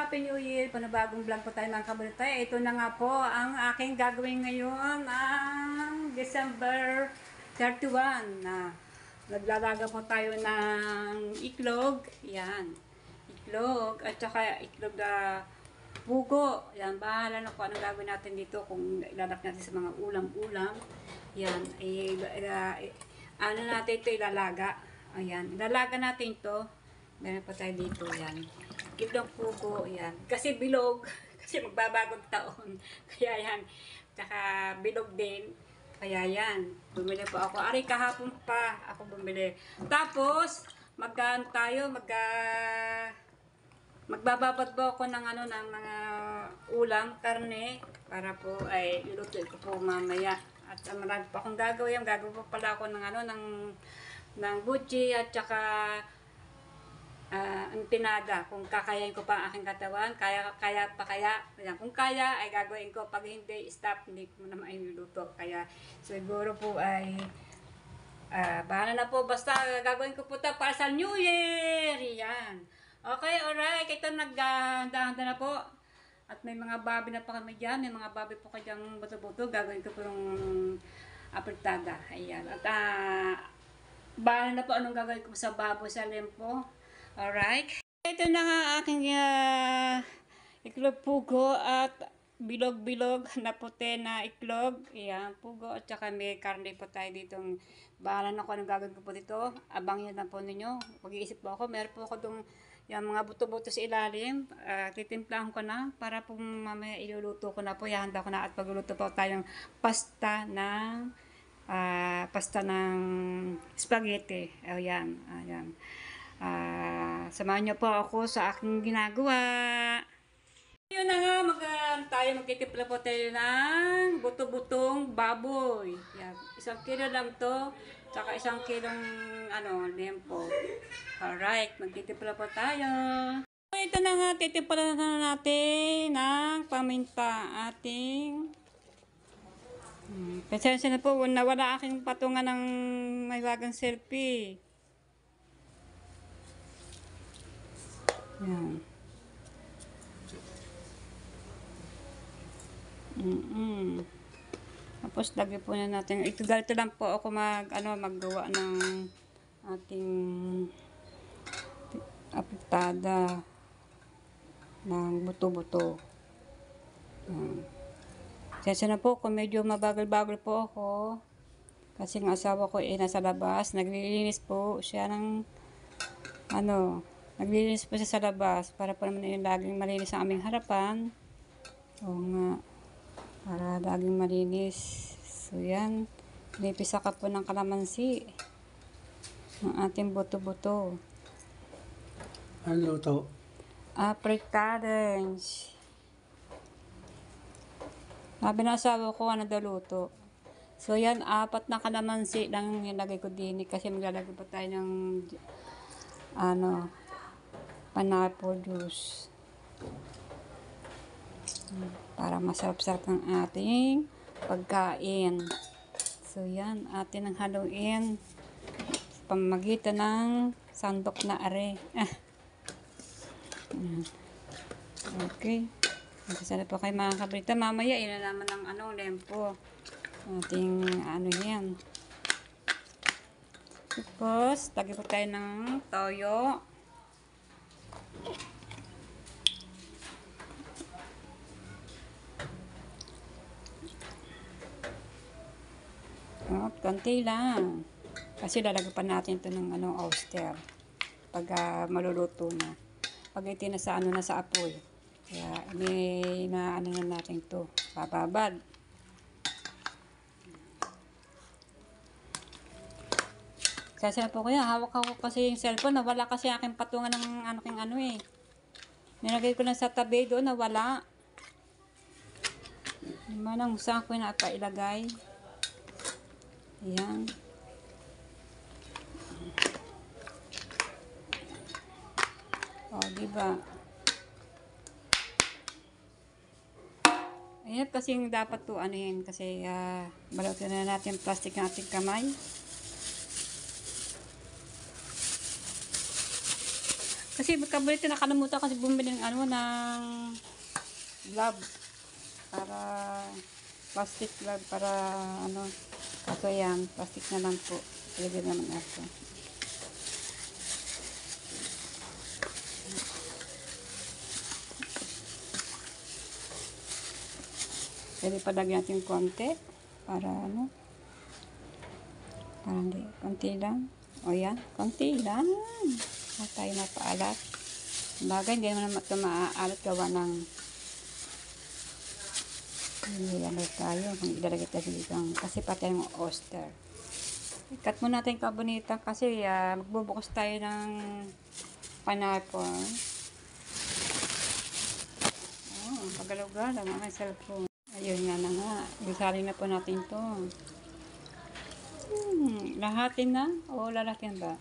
Happy New Year! Panabagong vlog po tayo mga kabalita. Ito na nga po ang aking gagawin ngayon ang December 31 na naglalaga po tayo ng iklog. Yan. Iklog at saka iklog na pugo. Yan. Bahala na po anong gagawin natin dito kung ilalak natin sa mga ulam-ulam. Yan. Ano natin ito ilalaga. Ayan. Ilalaga natin ito. Meron pa tayo dito. Yan. Itlog pugo, yan. Kasi bilog, kasi magbabagong taon. Kaya yan. Tsaka bilog din. Kaya yan. Bumili po ako. Ari, kahapon pa ako bumili. Tapos, magbababad po ako ng ng mga ulam, karne, para po ay ilutuin ko po mamaya. At marami pa akong gagawin. Gagawin po pala ako ng butchi at saka empanada, kung kakayain ko pa ang aking katawan, kaya. Ayan, kung kaya ay gagawin ko, pag hindi, stop, hindi ko naman iluluto. Kaya siguro po ay bahala na po, basta gagawin ko po ito para sa New Year. Yan. Okay, alright, ito naghahanda na po. At may mga babi na pa kami dyan, may mga babi po kayang buto-buto, gagawin ko po yung apertada. Ayan. At bahala na po anong gagawin ko sa baboy sa lempo. Alright. Ito na nga aking iklog pugo at bilog-bilog na puti na iklog. Ayan, pugo at saka may karne po tayo dito. Bahala na ko anong gagawin ko po dito. Abangin na po ninyo. Pag-iisip po ako. Meron po ako itong mga buto-buto sa ilalim. Titimplahan ko na para po mamaya iluluto ko na po. Ihanda ko na at pagluluto po tayong pasta ng spaghetti. Ayan. Ayan. Samahan niyo po ako sa aking ginagawa. Yun na nga, magtitimpla po tayo ng buto-butong baboy. Yan. 1 kilo lang to, tsaka 1 kilong lempo. Alright, magtitimpla po tayo. Ito na nga, titimpla na natin ng paminta ating pasensya na po, nawala aking patungan ng may wagang selfie. Yan. Tapos lagyan po na natin. Ito lang po ako maggawa ng ating apitada ng buto-buto. Kasi na po kung medyo mabagal-bagal po ako kasi ang asawa ko nasa labas, naglilinis po siya ng naglilinis po siya sa labas para po naman yung laging malinis ang aming harapan. Oo nga, para laging malinis. So yan, pinipisa ka po ng kalamansi ng ating buto-buto. Ano luto? Apritadas. Sabi ng asawa ko, ano daw luto. So yan, 4 na kalamansi lang nilagay ko din kasi maglalagay pa tayo ng pineapple juice para masarap-sarap ang ating pagkain. So yan, atin ang haluin sa pamamagitan ng sandok na are. Okay, masarap po kayo mga kabrita. Mamaya yun na naman ang lempo ating yan. Tapos lagyan po tayo ng toyo. Konti lang. Kasi lalagyan pa natin ito ng oyster. Pag maluluto na. Pag ito na sa apoy. Kaya may na natin ito. Bababad. Kasi po kaya hawak ako kasi yung cellphone. Nawala kasi aking patungan ng Nilagay ko lang sa tabi doon. Nawala. Manang saan ko na ilagay. Ayan. O, diba? Ayan kasi yung dapat to kasi balutin na natin plastic ng ating kamay. Kasi magkabulito nakalimutan kasi bumili ng ano ng glove para plastic glove para ano. Kaso yan, plastic na lang po. Ilagay naman ako. Pwede pa lagyan natin konti para ano. Para hindi, konti lang. O yan, konti lang. Huwag tayo mapaalat. Bagay, hindi naman ito maaalat gawa ng ano tayo. Kung ilalagay tayo dito. Kasi pati yung oyster. Ikat mo natin yung kabonita kasi magbubukas tayo ng pineapple. Oh, pagalaw-galaw ang aking cellphone. Ayun nga na nga. Isali na po natin ito. Lahatin na? O lalatin ba?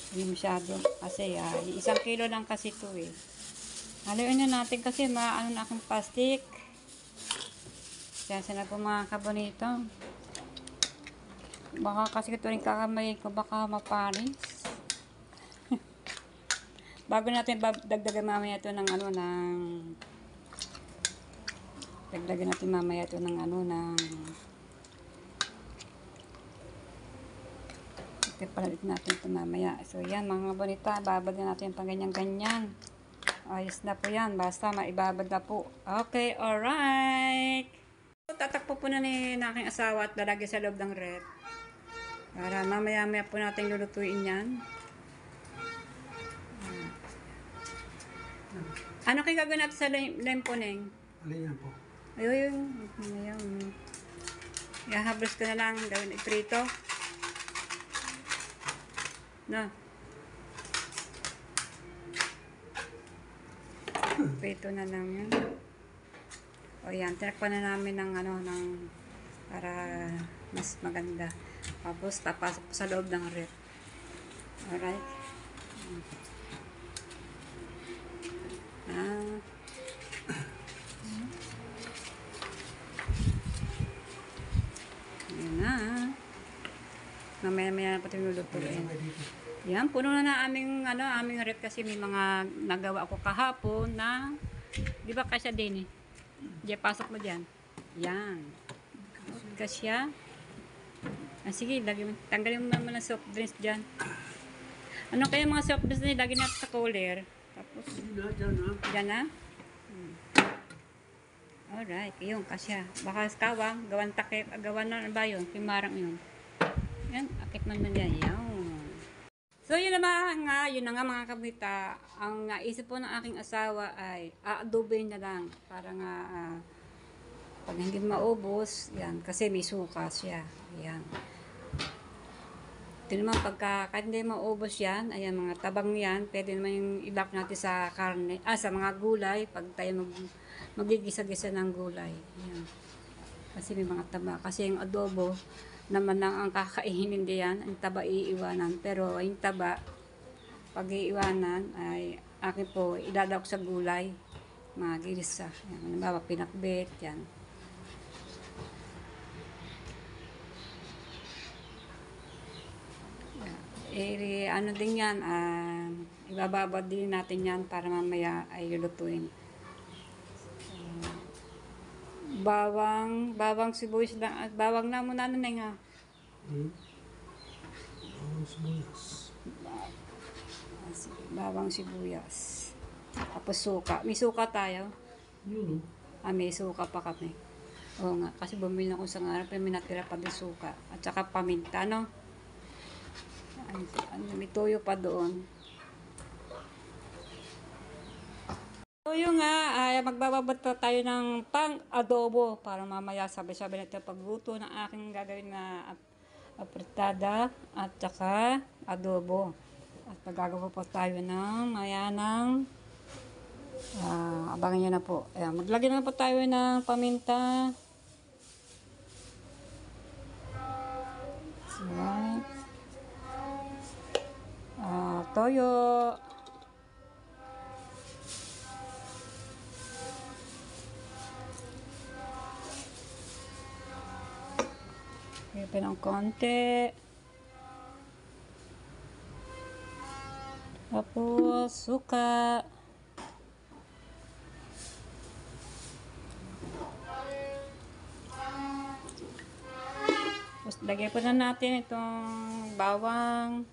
Hindi masyado. Kasi 1 kilo lang kasi ito eh. Haluin na natin kasi maano na akong plastic. Kaya na po mga kabonito. Baka kasi ito rin kakamay ko. Baka maparis. Bago natin dagdagan mamaya ito ng ano ng dagdagan natin mamaya ito ng ano ng palit natin ito mamaya. So yan mga bonita, babad na natin pang ganyan-ganyan. Ayos na po yan, basta maibabad na po. Okay, alright. Tatakpo po na ni aking asawa at lalagay sa loob ng rep. Para mamaya-maya po natin lulutuin yan. Ano kayo gagawin natin sa lemponeng? Alin yan po? Ayun. Ihahablos ko na lang, gawin iprito. No. Prito na lang yan. O yan, tinakpan na namin ng ano, ng para mas maganda. Tapos tapasok sa loob ng rep. Alright. Ayan na. Mamaya-maya na pati lulutuin. Yan, puno na aming ano, aming rep kasi may mga nagawa ako kahapon na di ba kasya din eh. Diyan, pasok mo diyan. Yan. Kasya. Sige, tanggalin mo naman ng soft drinks diyan. Ano kaya mga soft drinks na lagi natin sa cooler? Tapos diyan na. Alright, yun kasya. Baka kawang, gawan takip, gawan na ba yun? Pimarang yun. Yan, akit man na yan. Yan. So, yun na nga mga kabita. Ang naisip po ng aking asawa ay aadobin na lang. Para nga, pag hindi maubos, yan. Kasi may suka siya. Yan. Ito naman, kahit hindi maubos yan, ayan, mga tabang yan, pwede naman yung ilap natin sa karne, sa mga gulay, pag tayo magigisa-gisa ng gulay. Yan. Kasi may mga taba. Kasi yung adobo, naman lang ang kakainin diyan, ang taba iiwanan. Pero yung taba, pag iiwanan, ay akin po, idadako sa gulay, mga gilisa. Yan, halimbawa, pinakbet, yan. Ano din yan, ibababad din natin yan para mamaya ay lulutuin. Bawang sibuyas lang. Bawang na muna na nga. Bawang sibuyas. Bawang sibuyas. Tapos suka. May suka tayo? Yun. May suka pa kami. Oo nga. Kasi bumili ako sa nga. Pero may natira pa din suka. At saka paminta, no? May toyo pa doon. Toyo nga, magbababad pa tayo ng pang-adobo para mamaya sabay-sabay natin pagluto ng aking gagawin na apritada at saka adobo. At paggagawa po tayo ng mayanang abangan nyo na po. Ayan, maglagay na po tayo ng paminta. Alright. Toyo. Kaya ng konti. Tapos, suka. Tapos, lagyan po na natin itong bawang.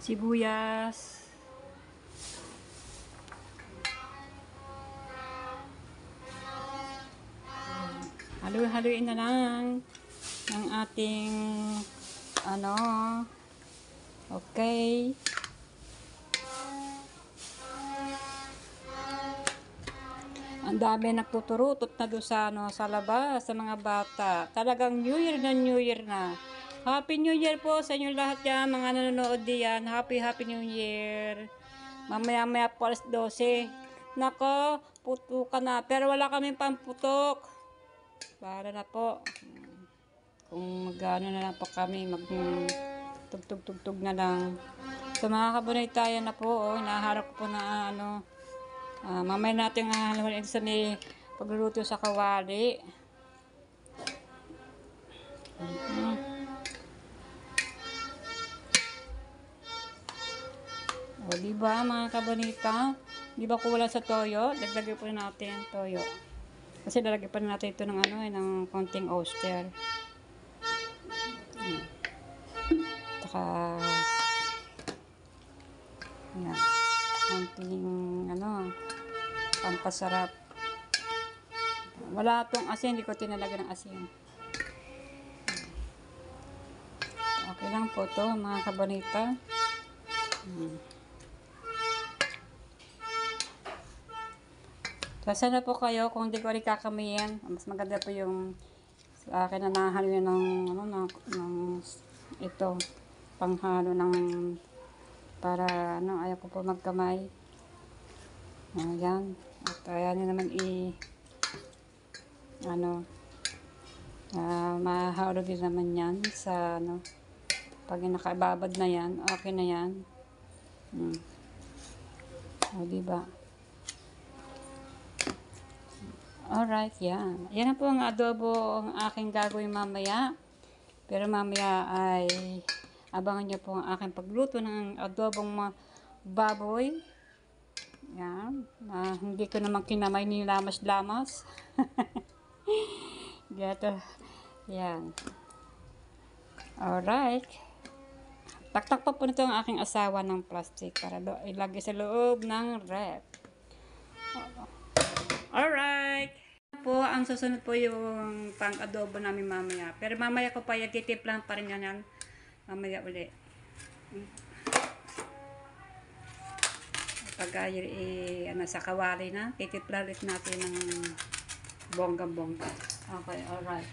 Sibuyas. Halu-haluin na lang ng ating ano. Okay. Ang dami nagtuturutot na doon sa, ano, sa labas, sa mga bata. Talagang New Year na New Year na. Happy New Year po sa inyo lahat yan, mga nanonood diyan. Happy New Year. Mamaya-maya po alas 12. Nako, putukan na. Pero wala kaming pamputok. Para na po. Kung mag-ano na lang po kami, tugtog-tugtog na lang. So mga kabunay na po, oh, naharap ko po na ano, mamaya natin haluin sa may pagluluto sa kawali. O, diba mga kabonita? Diba kulang sa toyo? Dagdagan po natin toyo. Kasi lalagyan pa natin ito ng ano, ng konting oyster. Saka yan. Konting ano, pampasarap. Wala tong asin, hindi ko tinalagyan ng asin. Okay lang po to mga kabonita. Kasi na po kayo kung hindi ko rin kakamayin. Mas maganda po yung sa akin na nahalo yun ng, ano, ng ito, panghalo ng para ano, ayaw ko po magkamay. Ayan. At ayan nyo naman ano, mahalo din naman yan sa ano, pag nakababad na yan, okay na yan. O, diba? Alright, yan. Yan na po ang adobo ang aking gagawin mamaya. Pero mamaya ay abangan nyo po ang aking pagluto ng adobong baboy. Yan. Hindi ko naman kinamay ni lamas-lamas. Gato. Yan. Alright. Taktak pa po nito ang aking asawa ng plastic para ilagay sa loob ng rep. Alright. Po, ang susunod po yung pang-adobo namin mamaya. Pero mamaya ko pa, titimplan pa rin yan mamaya uli. Pag ano, sa kawali na, titimplan ulit natin ng bongga-bongga. Okay, alright.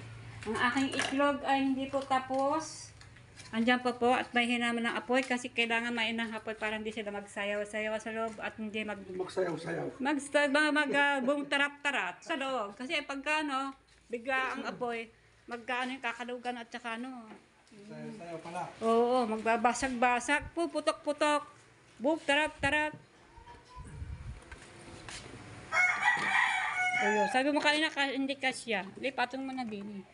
Ang aking itlog ay hindi po tapos. Andyan pa po at may hinaman ng apoy kasi kailangan mainang apoy para hindi sila magsayaw-sayaw sa loob at hindi Magsayaw-sayaw. bung tarap-tarap sa loob. Kasi pagka ano, bigla ang apoy, magkaano yung kakalugan at saka ano. Sayaw-sayaw pala. Oo, magbabasag-basag, puputok-putok, bung tarap-tarap. Ayun, sabi mo kanina hindi kasya. Lipatong mo na din.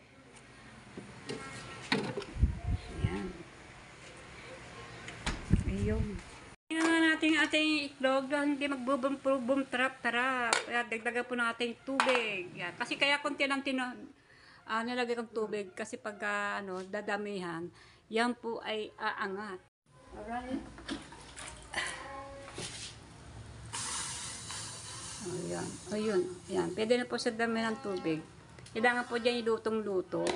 Ayun. Tingnan natin ating itlog dahil hindi magbubum tarap-tarap. Kaya dagdagan po natin tubig. Yan. Kasi kaya konti lang nilagay kong tubig kasi pag ano, dadamihan, yan po ay aangat. Alright. Ayan. Ayun. Yan. Pwede na po sa dami ng tubig. Kailangan po dyan ilutong-luto.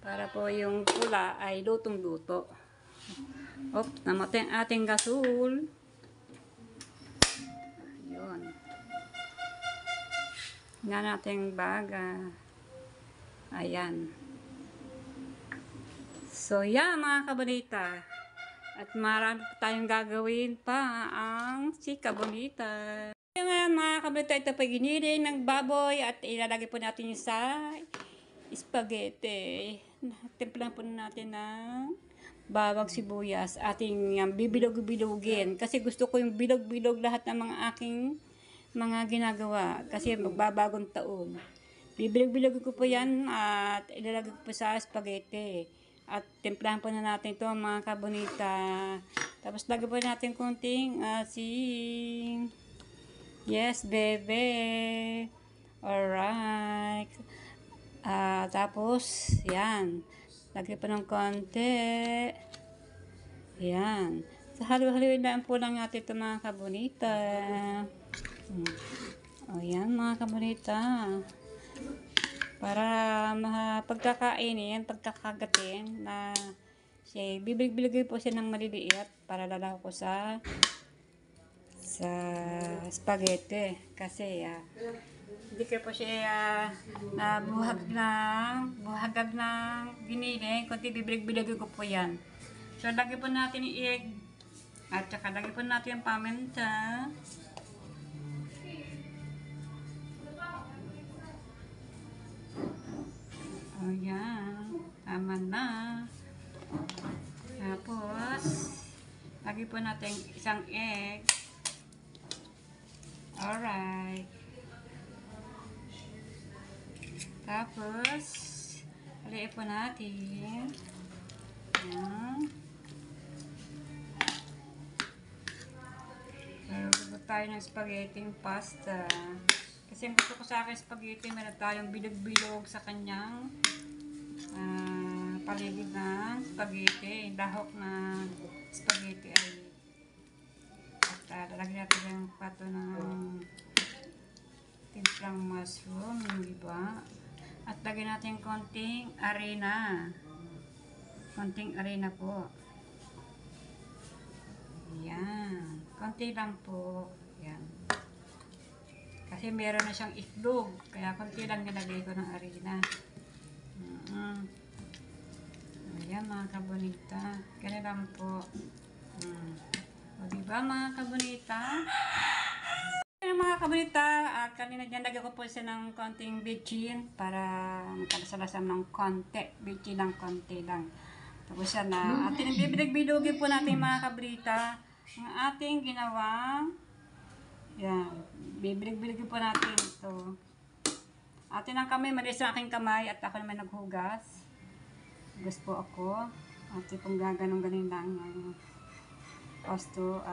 Para po yung pula ay lutong-luto. Op, namatay ang ating gasol. Ayun. Nga natin baga. Ayan. So, yan mga kabalita. At marami pa tayong gagawin pa ang si Kabonita. Ngayon mga kabalita, ito pa giniling ng baboy at ilalagay po natin sa spaghetti. Timplan po natin ng bawang sibuyas. Ating bibilog-bilogin. Kasi gusto ko yung bilog-bilog lahat ng mga aking mga ginagawa. Kasi magbabagong taon. Bibilag-bilag ko po yan at ilalagay ko po sa spaghetti. At timplahan po na natin ito mga kabonita. Tapos lagyan po natin konting asin. Yes, bebe. Alright. Tapos, yan. Lagyan po ng konti. Yan. So, halu-haluin lang po lang natin ito mga kabonita. O yan mga kabonita. Para pagkakainin, pagkakagatin na siya, bibilig-biligay po siya ng maliliit para lalaw ko sa spaghetti. Kasi hindi ko po siya na buhagag ng giniling, kundi bibilig-biligay ko po yan. So, lagyan po natin yung egg at saka lagyan po natin yung paminta. Ayan, tama na. Tapos, lagyan po natin isang egg. Alright. Tapos, haliin po natin. Ayan. Lagyan tayo ng spaghetti pasta. Kasi ang gusto ko sa akin spaghetti, meron tayong bilog-bilog sa kanyang paligid ng spaghetti. Dahok na spaghetti ay at lalagyan natin yung pato ng timplang mushroom, hindi ba? At lagyan natin konting arena. Konting arena po. Yan. Konti lang po. Yan. Kasi meron na siyang itlog. Kaya konti lang nilagay ko ng arena. Ayan mga kabonita. Ganyan lang po. O diba mga kabonita? Ayan mga kabonita. Kanina dyan lagyan ko po siya ng konting bitchin para makalasalasan ng konti. Bitchin lang, konti lang. Tapos yan na. At bibilig-bilugin po natin mga kabonita ang ating ginawang yan. Bibilig-biligin po natin ito. Atin ang kamay, malis ang aking kamay at ako naman naghugas. Hugas po ako. At pong gaganong-ganin lang yung pasto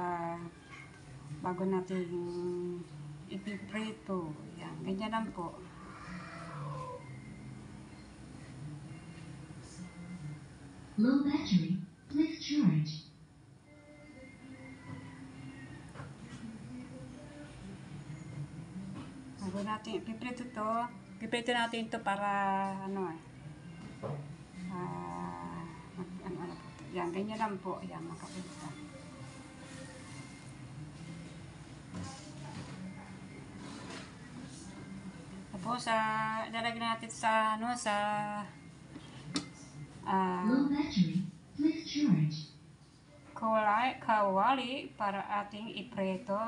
bago natin ipiprito. Yan. Ganyan lang po. Low battery. Please charge. Bago natin ipiprito to, piprito natin ito para yan, ganyan lang po. Yan, makapita. Tapos, ilalagay natin sa, Low battery. Please charge. kawali para ating iprito.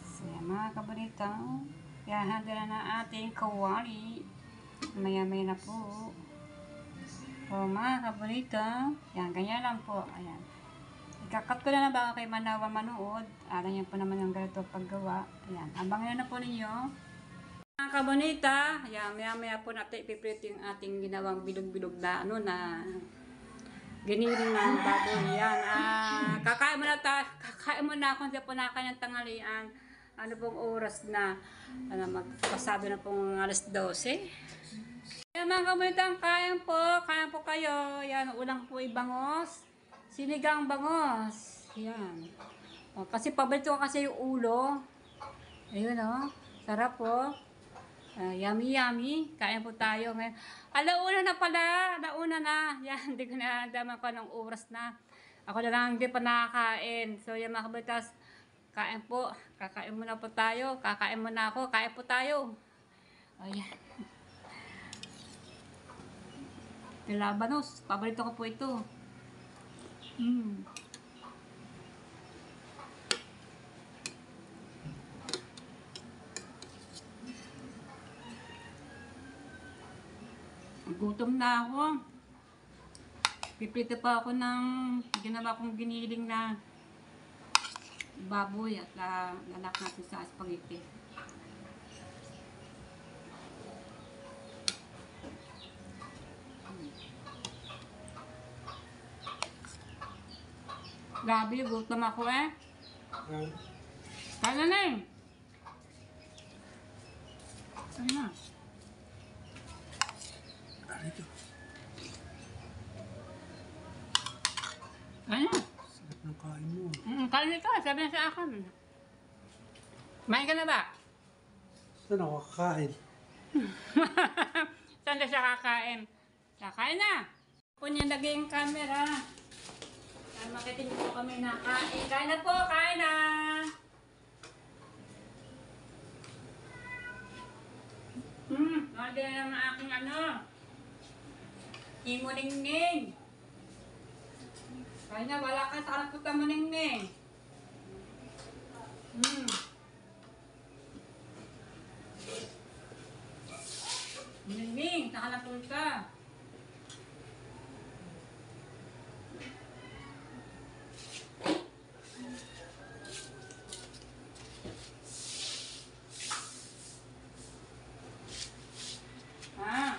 So, yan, mga kabonita. Yan, handa na ating kawali. Maya-maya na po. So, mga kabonita. Yan, ganyan lang po. Ayan. Ikakat ko na baka kay Manawa manood. Alam niyo po naman yung ganito paggawa. Ayan, abangan na po ninyo. Mga kabonita, ayan, maya-maya po natin ipiprito yung ating ginawang bilog-bilog na giniling ng baboy. Yan, kakain mo na kung sa punakan ng tanghalian. Ano pong oras na, magpasado na pong alas 12. Yan mga kabonita, kain po kayo. Yan, ulang po ibangos. Sinigang bangos. Yan. O, kasi paborito ko kasi yung ulo. Ayun sarap po. Yummy yummy. Kain po tayo ngayon. Alauna na pala. Alauna na. Yan, hindi ko na daman ko ng oras na. Ako na lang hindi pa nakakain. So yan mga kabatas, kain po. Kakain muna po tayo. Kakain muna ako. Kain po tayo. Ayan. Labanos. Paborito ko po ito. Gutom na ako. Piprito pa ako ng ginawa kong giniling na baboy at lalak natin sa spaghetti. Grabe, gutom ako eh. Kaya na eh. Kaya na. Dito. Kaya na. Sarap ng kain mo. Kaya ka, sabi na sa akin. Kumain ka na ba? Saan ako kakain? Saan na siya kakain? Kakain na. Po niya naging camera. Para makitin po kami na kain. Kain na po, kain na. Nadi na naman aking Imo-ning-ning. Kain na, wala ka sa anak ko mo-ning-ning. Ning-ning, nakalapon ka. Ah.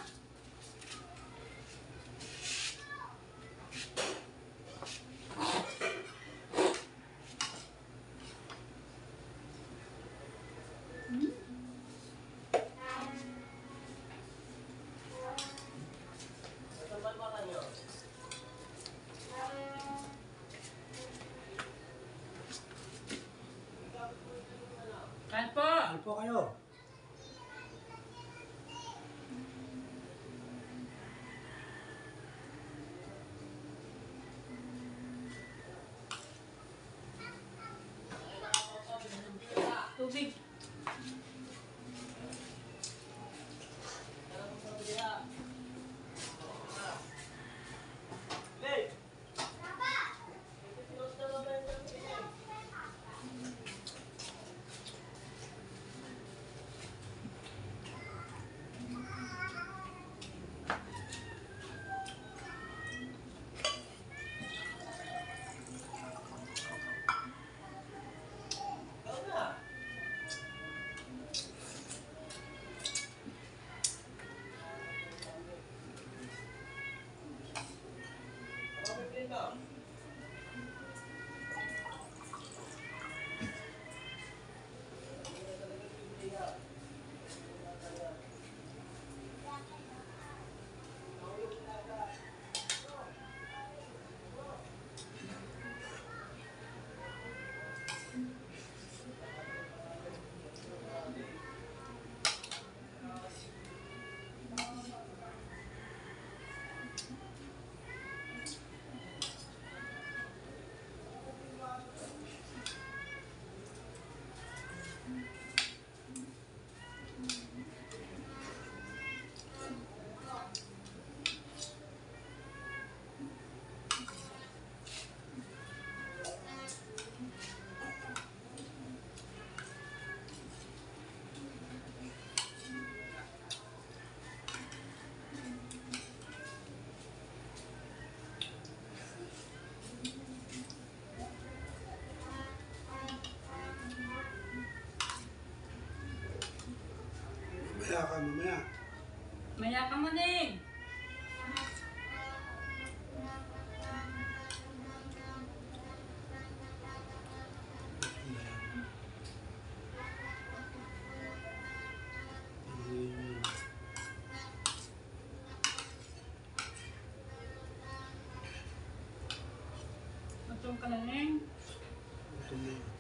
Kain po. Ano po kayo? Tubig. Mamaya ka, mamaya. Maya ka mo din. Matong ka na rin. Ito na.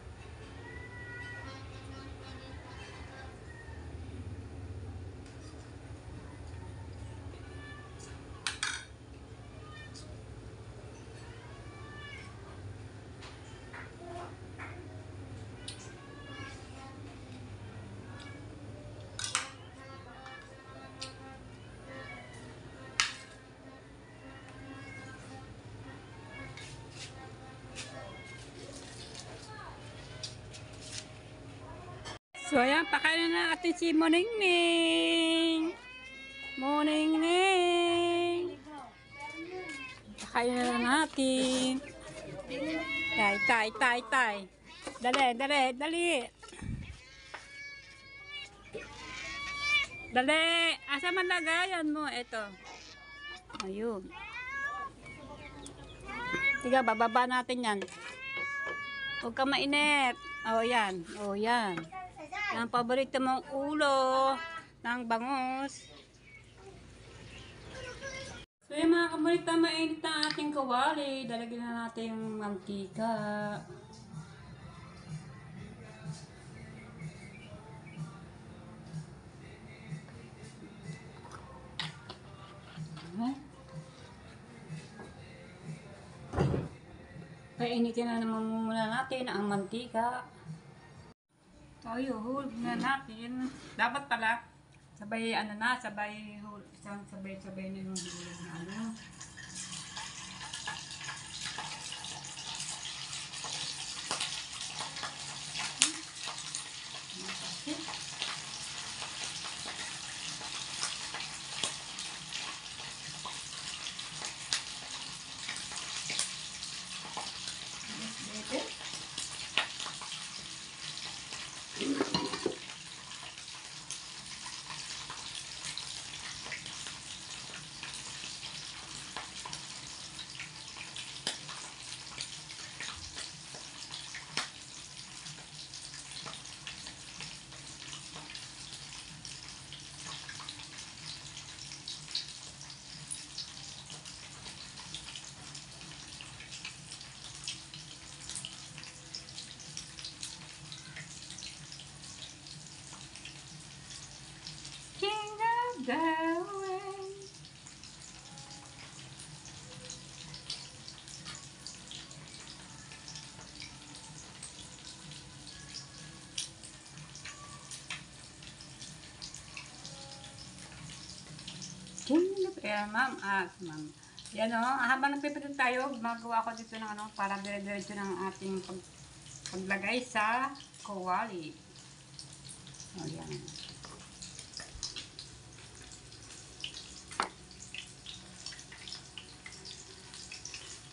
So, ayan, pakain na natin si Moningning. Moningning. Pakain na natin. Tay, tay, tay, tay. Dali, dali, dali. Dali. Asa man lagayan mo? Ito. Ayun. Tiga, bababa natin yan. Huwag ka mainit. O, yan. O, yan. Yan ang paborito mong ulo ng bangus. So, yung mga kabalita, mainit ang ating kawali. Dalagyan na natin yung mantika. Painitin na naman muna natin ang mantika. Tayo, hulog na natin. Dapat pala, sabay isang sabay na yung hulog na ano. King of the way. Ma'am, ma'am. Yan o, habang nagpipito tayo, magawa ko dito ng ano, para dire-diretso ng ating paglagay sa kawali. O, yan.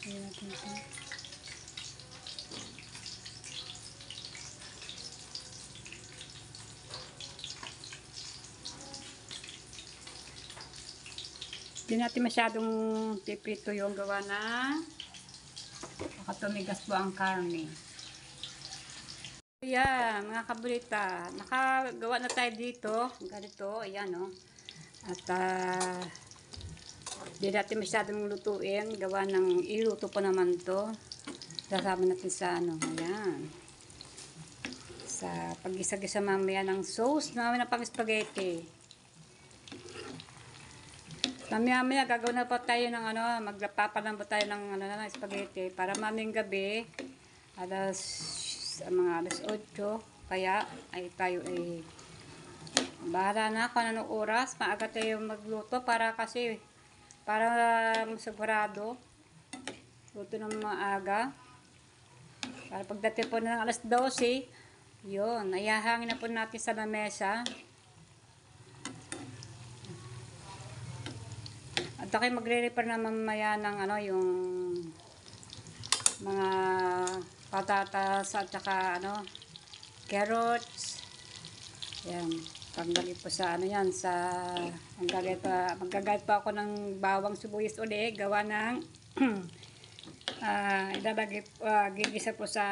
Ayan natin ito. Hindi natin masyadong pipito yung gawa na baka tumigas po ang karne. Ayan, mga kabalita, nakagawa na tayo dito. Ganito, ayan o. At hindi natin masyadong lutuin. Gawa ng iluto pa naman to. Sasama natin sa ano, ayan. Sa pag-isa-gisa mamaya ng sauce namin ng pang-spaghetti. Mamaya gagawin na pa tayo ng ano, magpapalambot tayo ng ano na spaghetti para maming gabi mga alas 8 kaya ay tayo ay bahala na kung anong oras, maaga tayo magluto para masigurado luto ng maaga para pagdating po ng alas 12 yun, ayahangin na po natin sa lamesa. At ako'y magre-repair na mamaya ng ano, yung mga patatas at saka ano, carrots. Yan, pagdalit po sa ano yan, magagayat pa ako ng bawang sibuyas uli, gawa ng gigisa po sa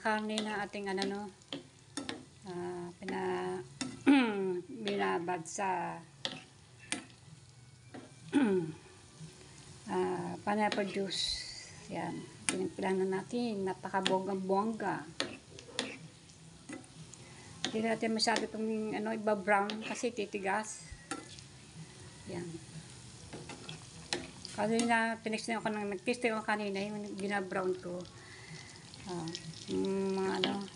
karne na ating ano no, binabad sa pineapple juice. Yan, pinagpilan na natin, napakabonggang-bongga. Hindi natin masyado itong ano, iba-brown kasi titigas. Yan. Kanina, nag-test ako kanina, yung bina-brown ko. Mga ano,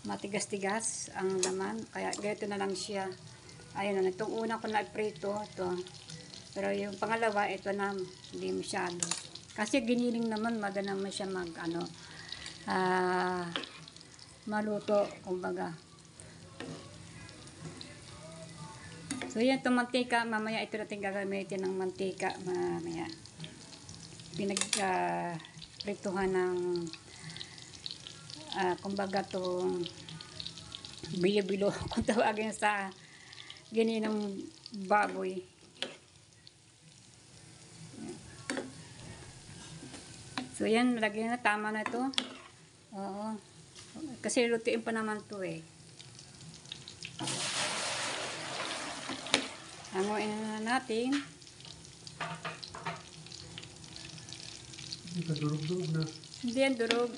matigas-tigas ang laman, kaya ganito na lang siya. Ayun na, itong una ko na-prito, ito. Pero yung pangalawa, ito na, hindi masyado. Kasi giniling naman, madala naman siya maluto, kumbaga. So yan, itong mantika, mamaya ito natin gagamitin ng mantika, mamaya. Prituhan ng kumbaga to bilo-bilo kung tawagin sa gininang baboy. So yan, lagyan na, tama na ito. Oo. Kasi lutuin pa naman to eh. Hanguin na natin. Hindi ka durog-durog na. Hindi yan durog.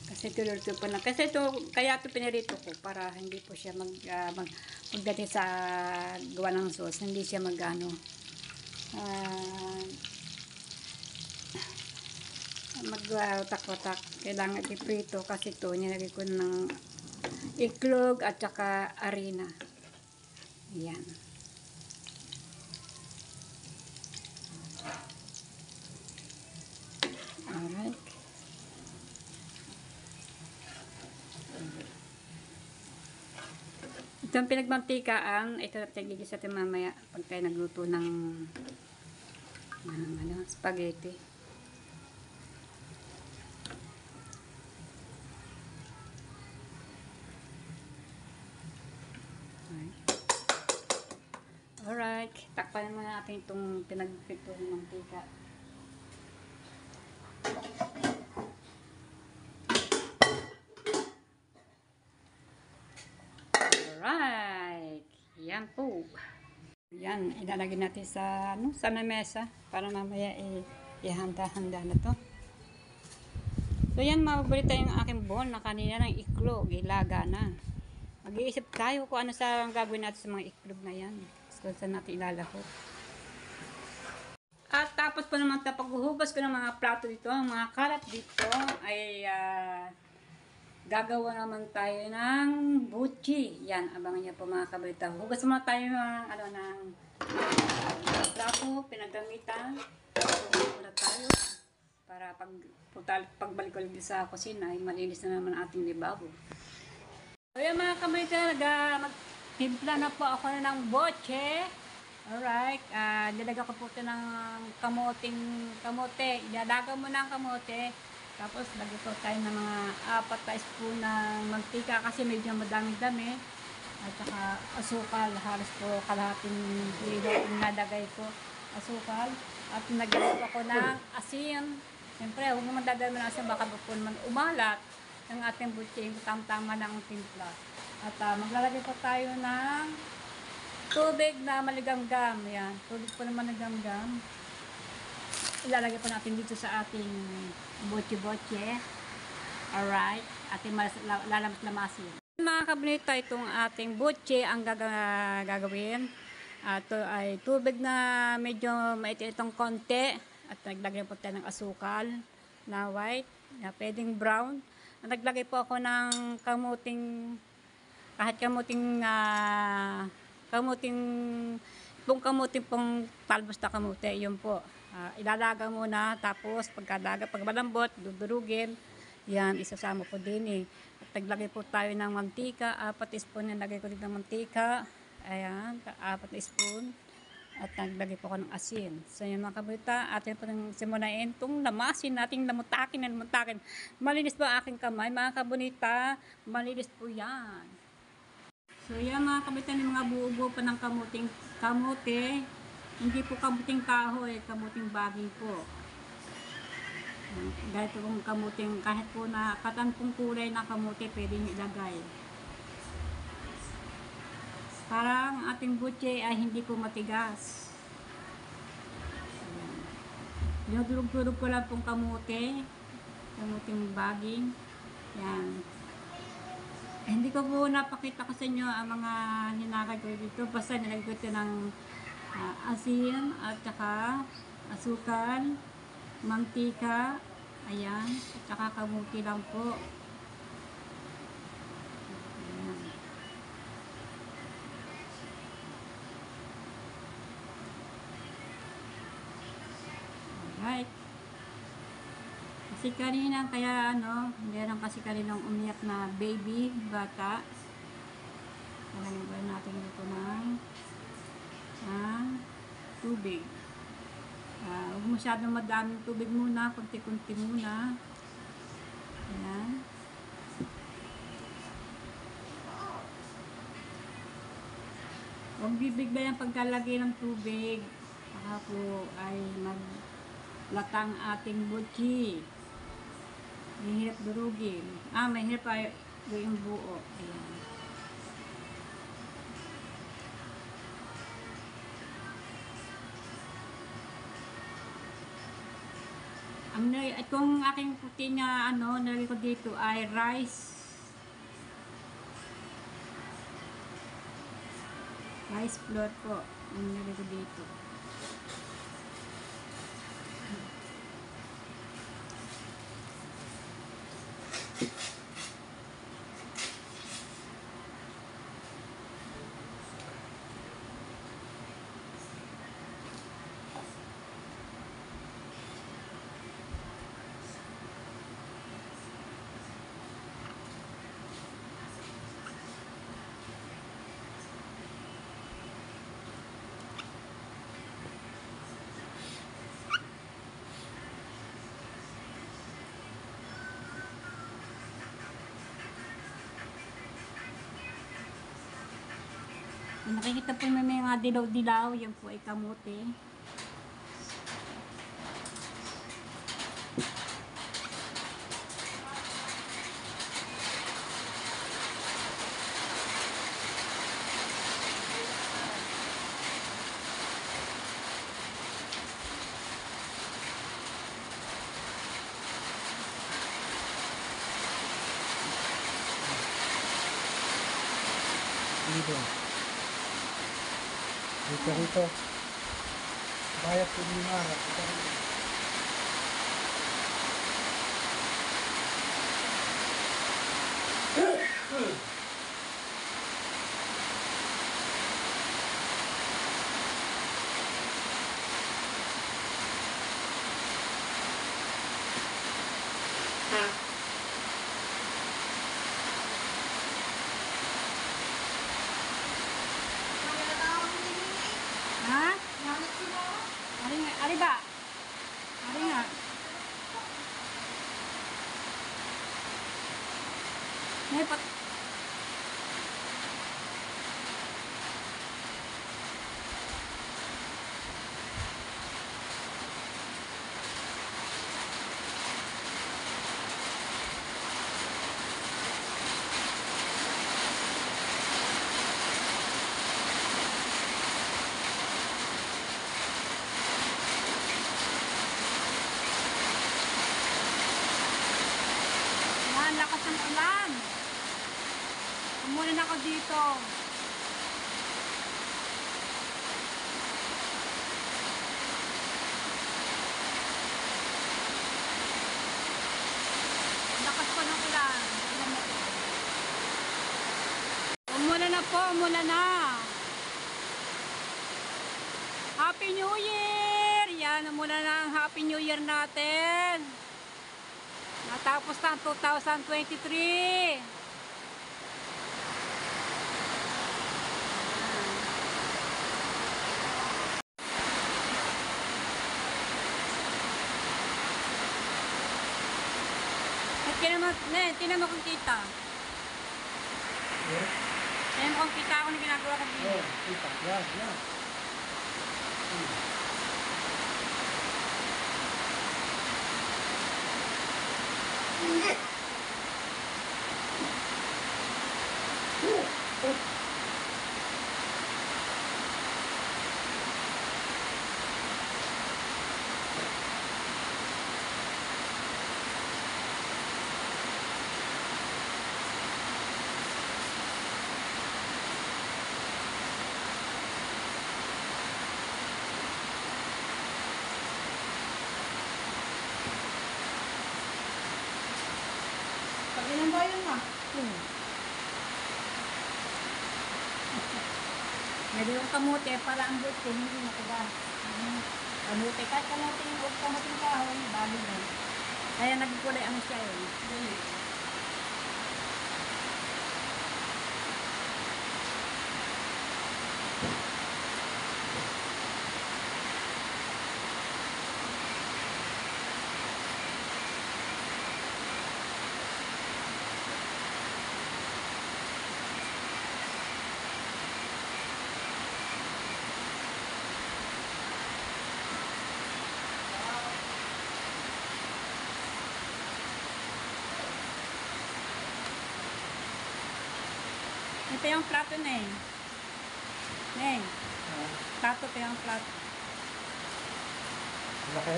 Kasi tulur-tulur pa na. Kasi ito, kaya ito pinirito ko para hindi po siya magdating sa gawa ng sauce. Hindi siya mag-watak-watak. Kailangan iprito kasi ito nilagay ko ng iklog at saka harina. Yan. Alright. Ito ang pinagmantikaan. Ito na pinagigis natin mamaya pag tayo nagluto ng spaghetti. Alright, takpan muna natin itong pinagpito ng mantika. Alright, yan po. Yan, ilalagay natin sa sa mesa para mamaya ihanda-handa na to. So yan, mapabalita yung aking bowl na kanina ng iklog, ilaga na. Mag-iisip tayo kung ano sa gagawin natin sa mga iklog na yan. Kung saan natin ilalahok. At tapos po naman paghuhugas ko ng mga plato dito, ang mga kalat dito ay gagawa naman tayo ng buchi. Yan, abangan niyo po mga kabalita. Hugas muna tayo ng plato, pinagdamitan. Hugas muna tayo para pagbalik ko ulit sa kusina ay malinis na naman ating libabo. So yan mga kabalita, magtimpla na po ako ng boche. Alright, nilagyan ko po ito ng kamote. Ilalaga mo ng kamote. Tapos lagyan ko tayo ng mga 4 na spoon ng mantika kasi medyo madami-dami. At saka asukal, halos po kalahating kilo yung nalagay ko. Asukal. At nagyan ko ako ng asin. Siyempre, huwag naman dadalhin mo ng asin, baka po naman umalat ng ating butching, tama ng timpla. At maglalagay po tayo ng tubig na maligamgam. Yan, tubig po naman maligamgam. Ilalagay po natin dito sa ating boche-boche. Alright, ating lalamas-lamasin. Mga kabinita, itong ating boche ang gagawin. Ito ay tubig na medyo maitin itong konti. At naglagay po tayo ng asukal na white, na pwedeng brown. At naglagay po ako ng kamuting, kahit kamuting pong talbos na kamute, yun po. Ilalaga muna, tapos pag malambot, dudurugin. Yan, isasama po din eh. At naglagay po tayo ng mantika, 4 spoon nilagay ko din ng mantika. Ayan, 4 spoon. At naglagay po ako ng asin. So yan mga kabalita, atin po nang simunain itong lamasin natin, lamutakin. Malinis ba aking kamay mga kabunita? Malinis po yan. So yan mga kabalita, ng mga buo-buo pa ng kamote. Hindi po kamuting kahoy, kamuting baging po. Dahil po kung kamuting, kahit po na katampong kulay na kamote, pwede nyo ilagay. Para ang ating butche ay hindi po matigas. Dinudurog-durog ko lang pong kamuting baging. Yan. Hindi ko po napakita ko sa inyo ang mga hinakay ko dito. Basta nilagay ko ito ng asin at saka asukal, mantika, ayan, at saka kamuti lang po. Ayan. Alright. Kasi kanina, kaya meron kasi kaninang umiyak na baby, bata. Alam natin dito ng tubig. Huwag masyadong madaming tubig muna, kunti-kunti muna. Ayan. Huwag bibigla yung pagkalagay ng tubig. Baka po ay maglatang ating butchi. Mahirap durugin. Mahirap ay yung buo. Ayan. Itong aking puti na nalagay ko dito ay rice flour po. Ang nalagay ko dito. Nakikita po may mga dilaw-dilaw, yan po ay kamote. Dito. Dito. Bayat po yung harap. Ha? Ari ba? Ari nga. May pat... Lakas ng ulan. Umulan ako dito. Lakas po ng ulan. Umulan na po, umulan na. Happy New Year! Yan, umulan na ang Happy New Year natin. Natapos na ang 2023. At tinan mo kung kita. Tinan mo kung kita ako na ginagawa ko dito. Kita. Yan. Pag ilan ba yun ma? May dalawang kamote para ang buti, hindi matagal. Kamote, kahit kamote yung huwag kamote kahoy, bali na. Kaya nagkulay ang siya yun. Ito yung plato, Neng. Neng, Ah, plato pa yung plato. laki.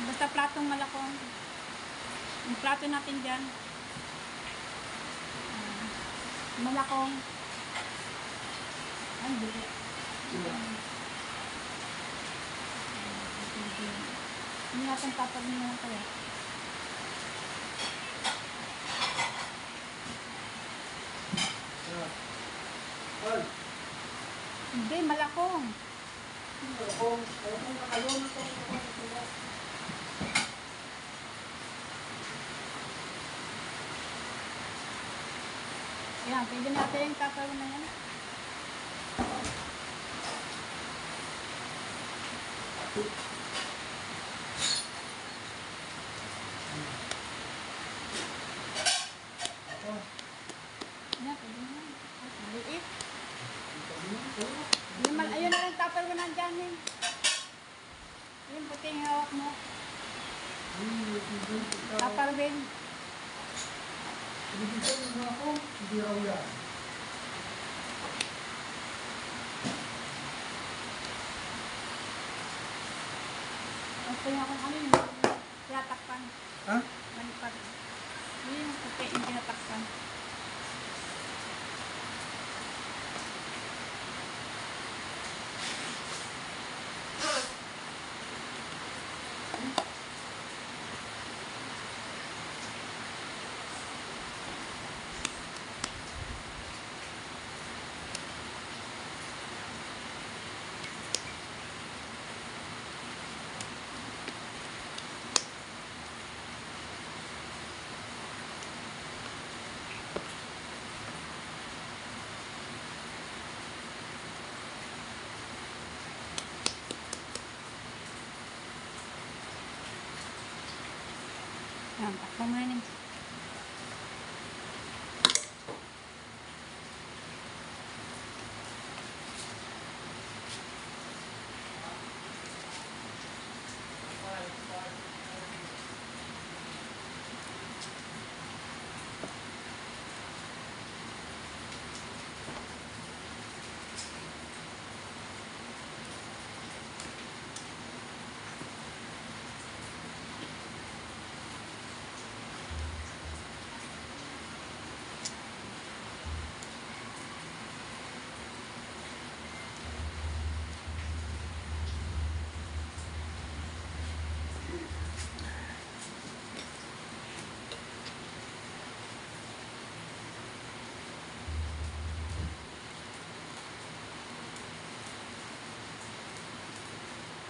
Basta platong malakong. Yung plato natin dyan. Malakong. Ay, hindi. Hindi natin tatagin na lang kaya. Ah. Ay, Hindi, malakong. kung nakalunod ko. Yan, pwede natin yung tatawin na yan. Yan, pwede na yan. Ay, maliit. Ayun na lang tapal ko nandyan eh. Yung puti yung hawak mo. Tapal din. Binibigyan mo ako, hindi raw yan. Ito yung akong ano yung tinatakpan. Ha? Malipad. Yun yung puti yung tinatakpan. Yan, takpan mo na yun.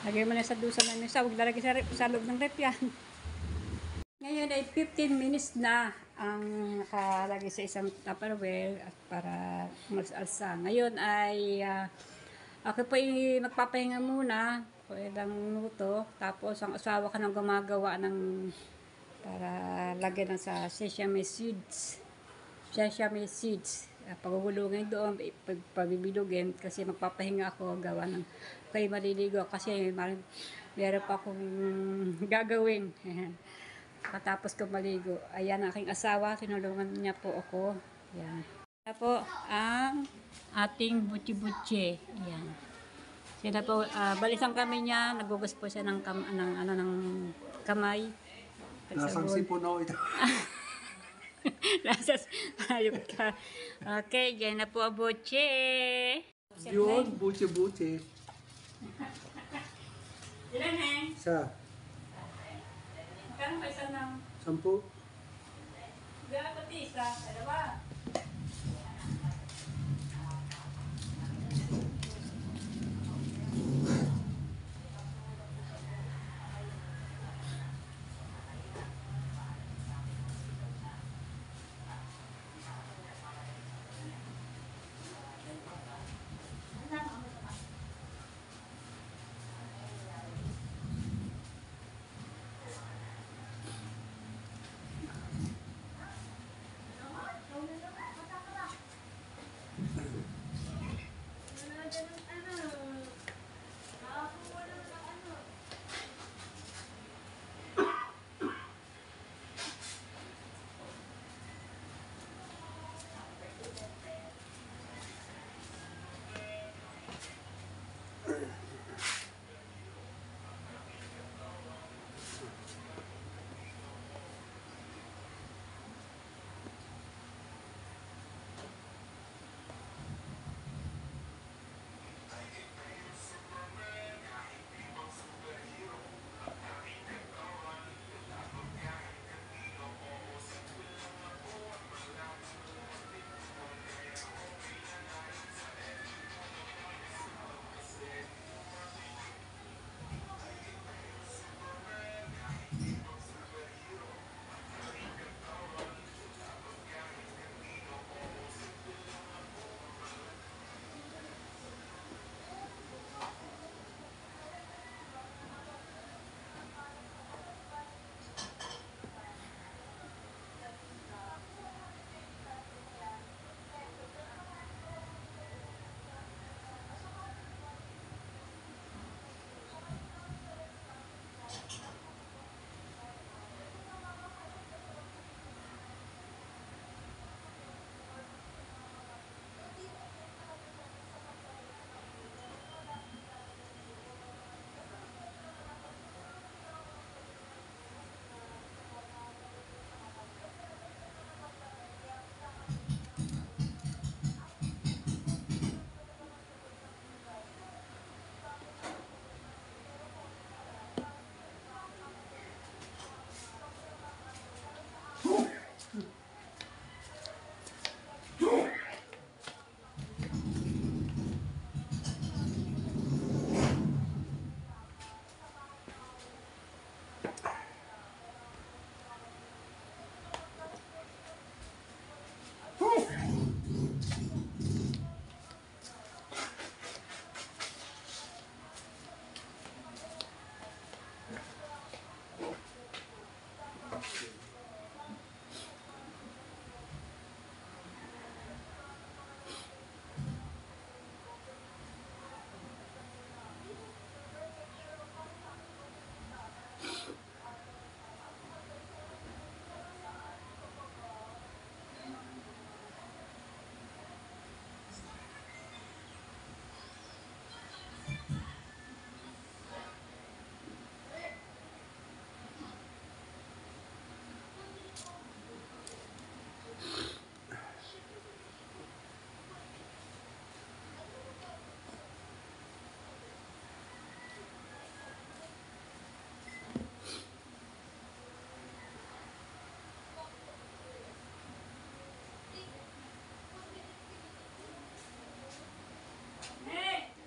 Lagay mo na sa dusa na isa. Huwag lalagay sa loob ng rep yan. Ngayon ay 15 minutes na ang nakalagay sa isang Tupperware at para umalsa. Ngayon ay ako po ay magpapahinga muna o ilang minuto. Tapos ang asawa ko nang gumagawa ng para lagyan ng sa sesame seeds. Sesame seeds. Pagugulungin doon, pabibilugin kasi magpapahinga ako gawa ng kayo maliligo kasi meron pa akong gagawin. Katapos ko maligo. Ayan aking asawa, tinulungan niya po ako. Ayan. Ito po ang ating butchi-butchi. Ayan. Sila po, balisang kami niya, nagugas po siya ng kamay. Nasang sipuno ito. Lasas, ayun ka. Okay, yan na po ang butchi. Yun, buchi-buchi. Ilan eh? Isa, Magkano pa isa ng 10. pati isa? Dalawa.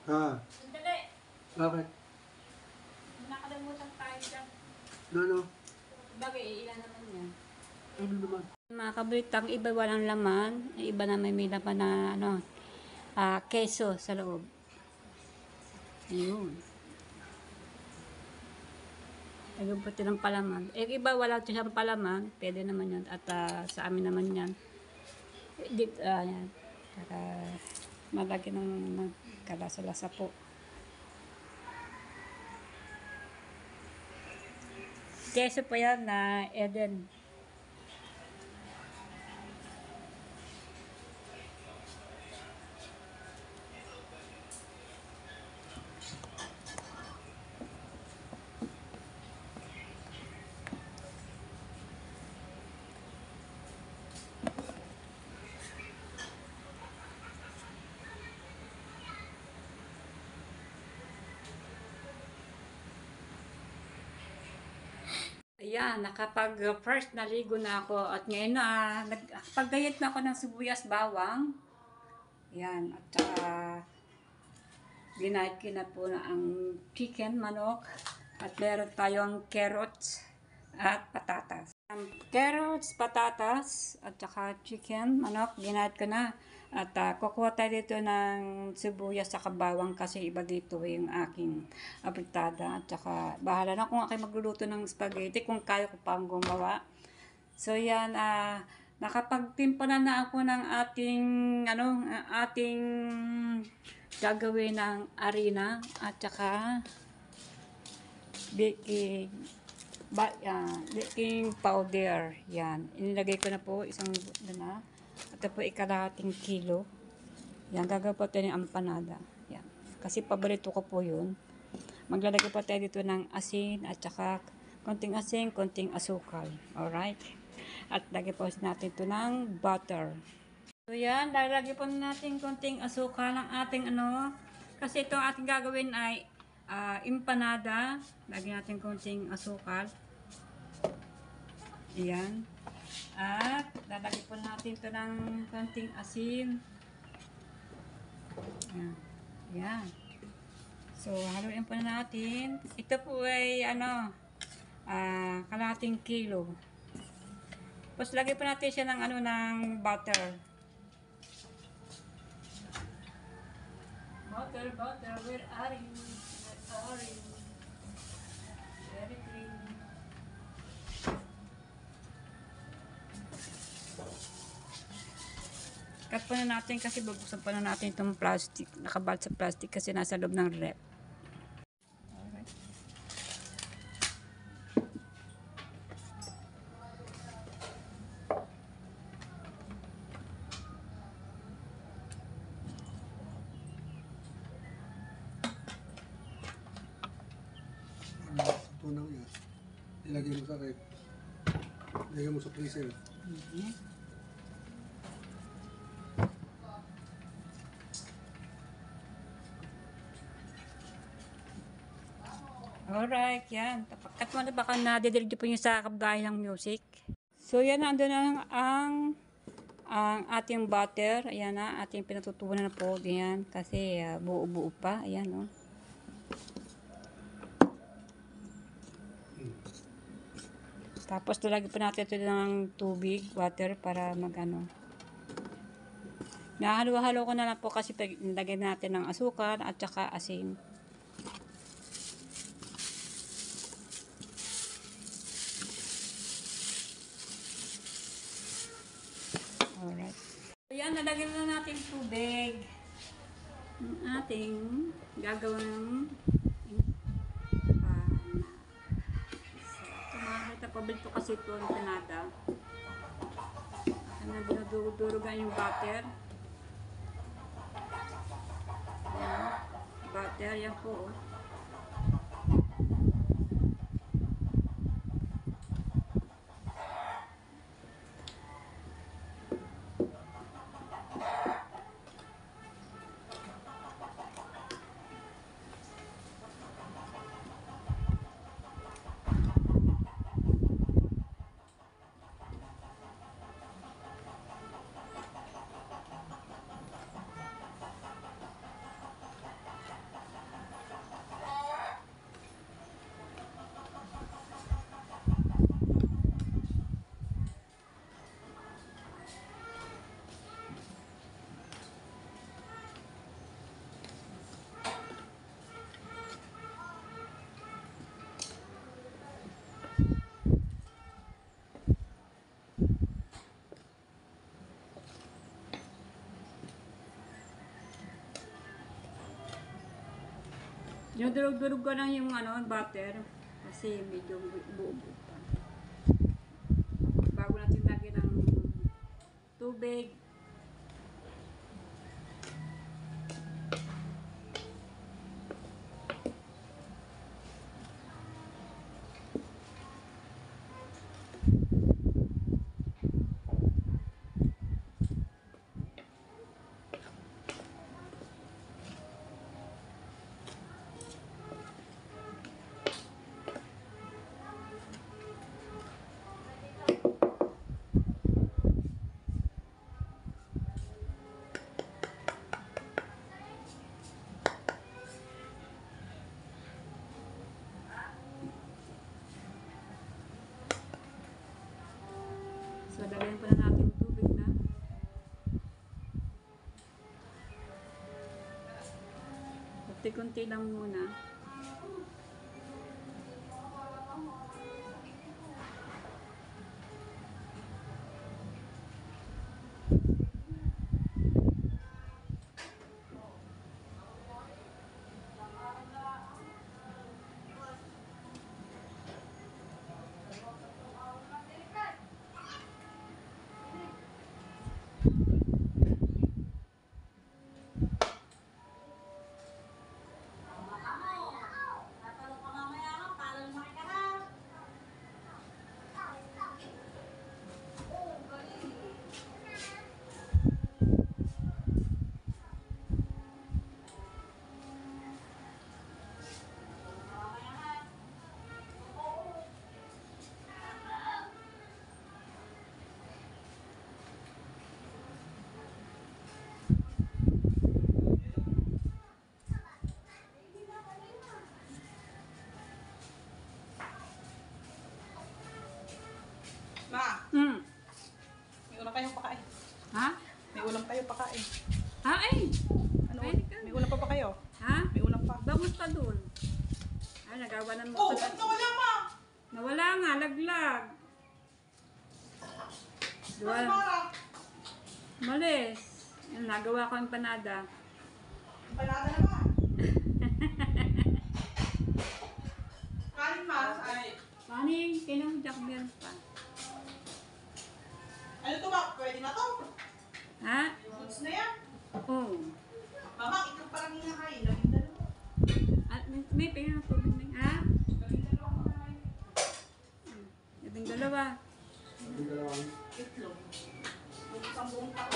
Ha? Sandali. Bakit? Nakalimutan tayo dyan. No. Bagay, ilan naman yan. Ano naman? Mga kabritang iba walang laman, iba na may laman na keso sa loob. Ayun. Ayun po ng palaman. Iba wala siyang palaman, pwede naman yun. At sa amin naman yan. Yan. Para malaki ng kalasa-lasa po. Keso po yan na Eden. Ayan, first naligo na ako at ngayon na nagpagdayat na ako ng sibuyas bawang. Ayan, at saka ginayat ko na po na ang chicken, manok, at meron tayong carrots at patatas. Carrots, patatas, at saka chicken, manok, ginayat ko na. At kukuha tayo dito ng sibuyas sa bawang kasi iba dito yung aking apritada. At saka bahala na kung aking magluluto ng spaghetti kung kaya ko pang gumawa. So yan, nakapagtimpa na ako ng ating gagawin ng harina at saka baking powder. Yan, inilagay ko na po isang na. Ito po ikalahating kilo. Yan, gagawin po tayo ng empanada. Yan. Kasi paborito ko po yun. Maglalagay po tayo dito ng asin at saka konting asin, konting asukal. Alright? At lagay po natin ito ng butter. So yan, lalagay po natin konting asukal ng ating kasi ito ating gagawin ay empanada. Lagyan natin konting asukal. Ayan. At lalagay po natin ito ng konting asin. Ayan. Ayan. So, haluin po na natin. Ito po ay kalahating kilo. Tapos lagay po natin siya ng ng butter. Butter, where are you? Where are you? Very clean. Cut pa na natin kasi babuksan pa na natin itong plastic. Nakabal sa plastic kasi nasa loob ng rep. Alright. Tunaw yan. Ilagay mo sa rep. Ilagay mo sa freezer. Alright, yan. Cut mo na baka nadidilig po niyo sa kabdahin ng music. So yan, nandun na ang ating butter. Ayan na, ating pinatutunan na po. Ayan, kasi buo-buo pa. Ayan, no. Tapos lalagyan pa natin ito ng tubig, water, para mag-ano. Nahalo-halo ko na lang po kasi lagyan natin ng asukal at saka asin. Alright. So yan, nalagyan na natin tubig. Ang ating gagawin ito paborito kasi ito ang panada. Ano, dinudurugan yung butter. Ayan. Butter, yan po. Dinudurog-durog ko lang yung butter. Kasi medyo buo-buo pa. Bago natin lagyan ng tubig. So, lagyan pa na natin yung tubig na. Kunti-kunti lang muna. Ma, Mm. may ulam kayong pakain. Ha? May ulam kayo pakain. Ha? Ay! Ano? Pwede ka. May ulam pa ba kayo? Ha? May ulam pa. Bangus pa dun. Ay, nagawa ng Oh, ba't nawala, ma? Nawala nga, laglag. Diba? Ano, Mara? Malis. Yung nagawa ko yung panada. Panada naman. Kanin, ma. Ay. Maning, kinamudyak meron pa. Ano to, ma? Pwede na to. Ha? Goods na yan. Oo. Mama, ikaw parang hinakain. Laging dalawa. Ah, may pinang tubig na. Ha? Laging dalawa kumakain. Labing dalawa. Hindi ka lang. Itlog. Bukas ang buong tao.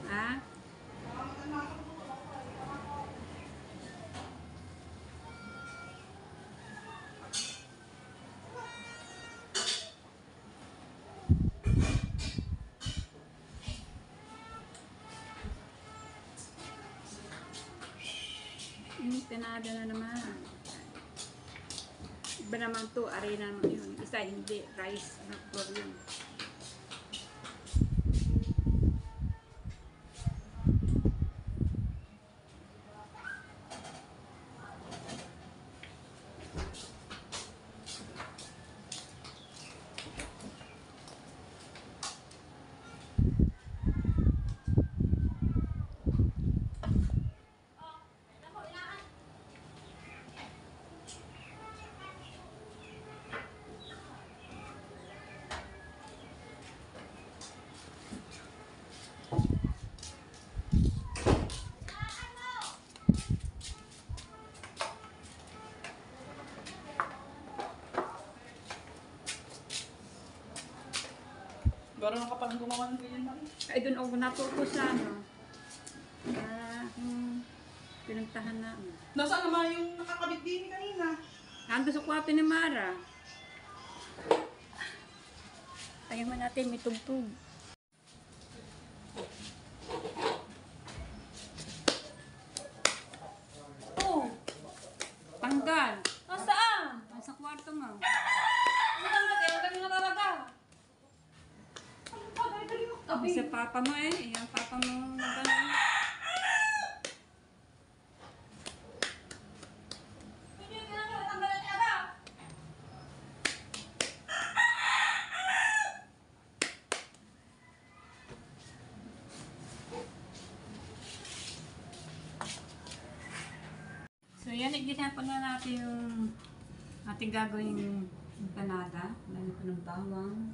Ha? Pinada na naman. Iba naman to, arena naman yun. Isa hindi, rice. Ano po yun? Gano'n ka palang gumawa ng ganyan, Mari. Ay, doon ako natuto sa pinuntahan na. Nasaan naman yung nakakabit din kanina? Ando sa kwarto ni Mara. Ayaw mo natin, may tugtog. Oh! Tanggal! Nasaan? Nasa kwarto mo. Nasaan ka? Kaya kami natalaga. Sa papa mo yung papa mo magano. Hindi yung ginagawa. Tanggalan niya agad. So yan, igisa pa na natin yung ating gagawing empanada. Lagyan ko ng bawang.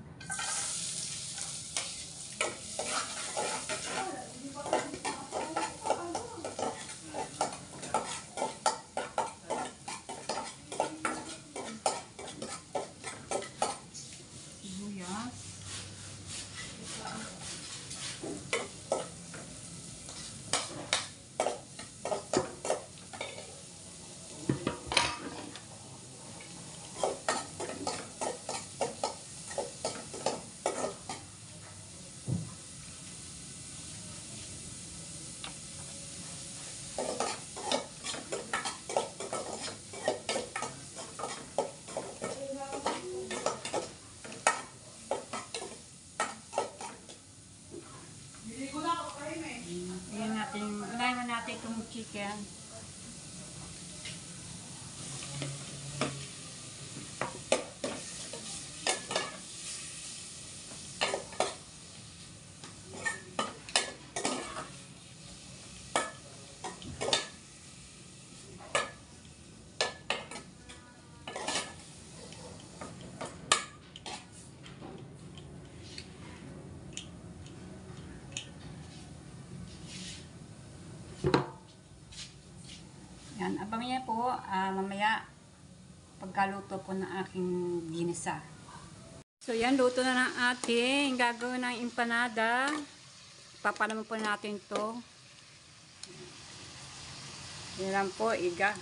Sibuyas. Hindi ko na ako kayo eh. Ayan natin, unahin na natin itong chicken. Yan, abang niya po, mamaya pagkaluto po ng aking ginisa. So yan, luto na ng ating gagawin ng empanada. Papalaman po natin to. Yan lang po, iga.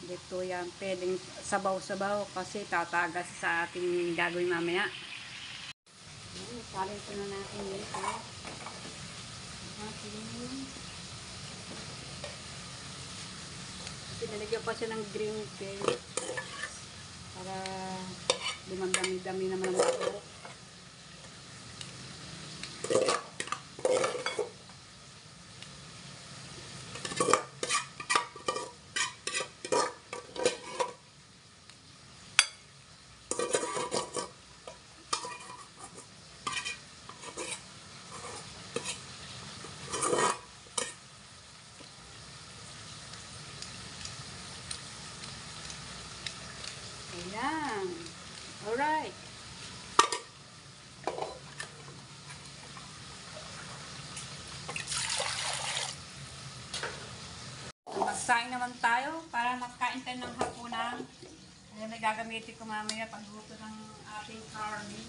Dito yan, pwedeng sabaw-sabaw kasi tatagas sa ating gagawin mamaya. Salin po na natin dito. Pinalagyan pa siya ng green paste para dumandami-dami naman ang buhok. Ayan. Alright. Magsaing naman tayo para makain tayo ng hapunan. Ayan, may gagamitin ko mamaya pagluto ng ating carne.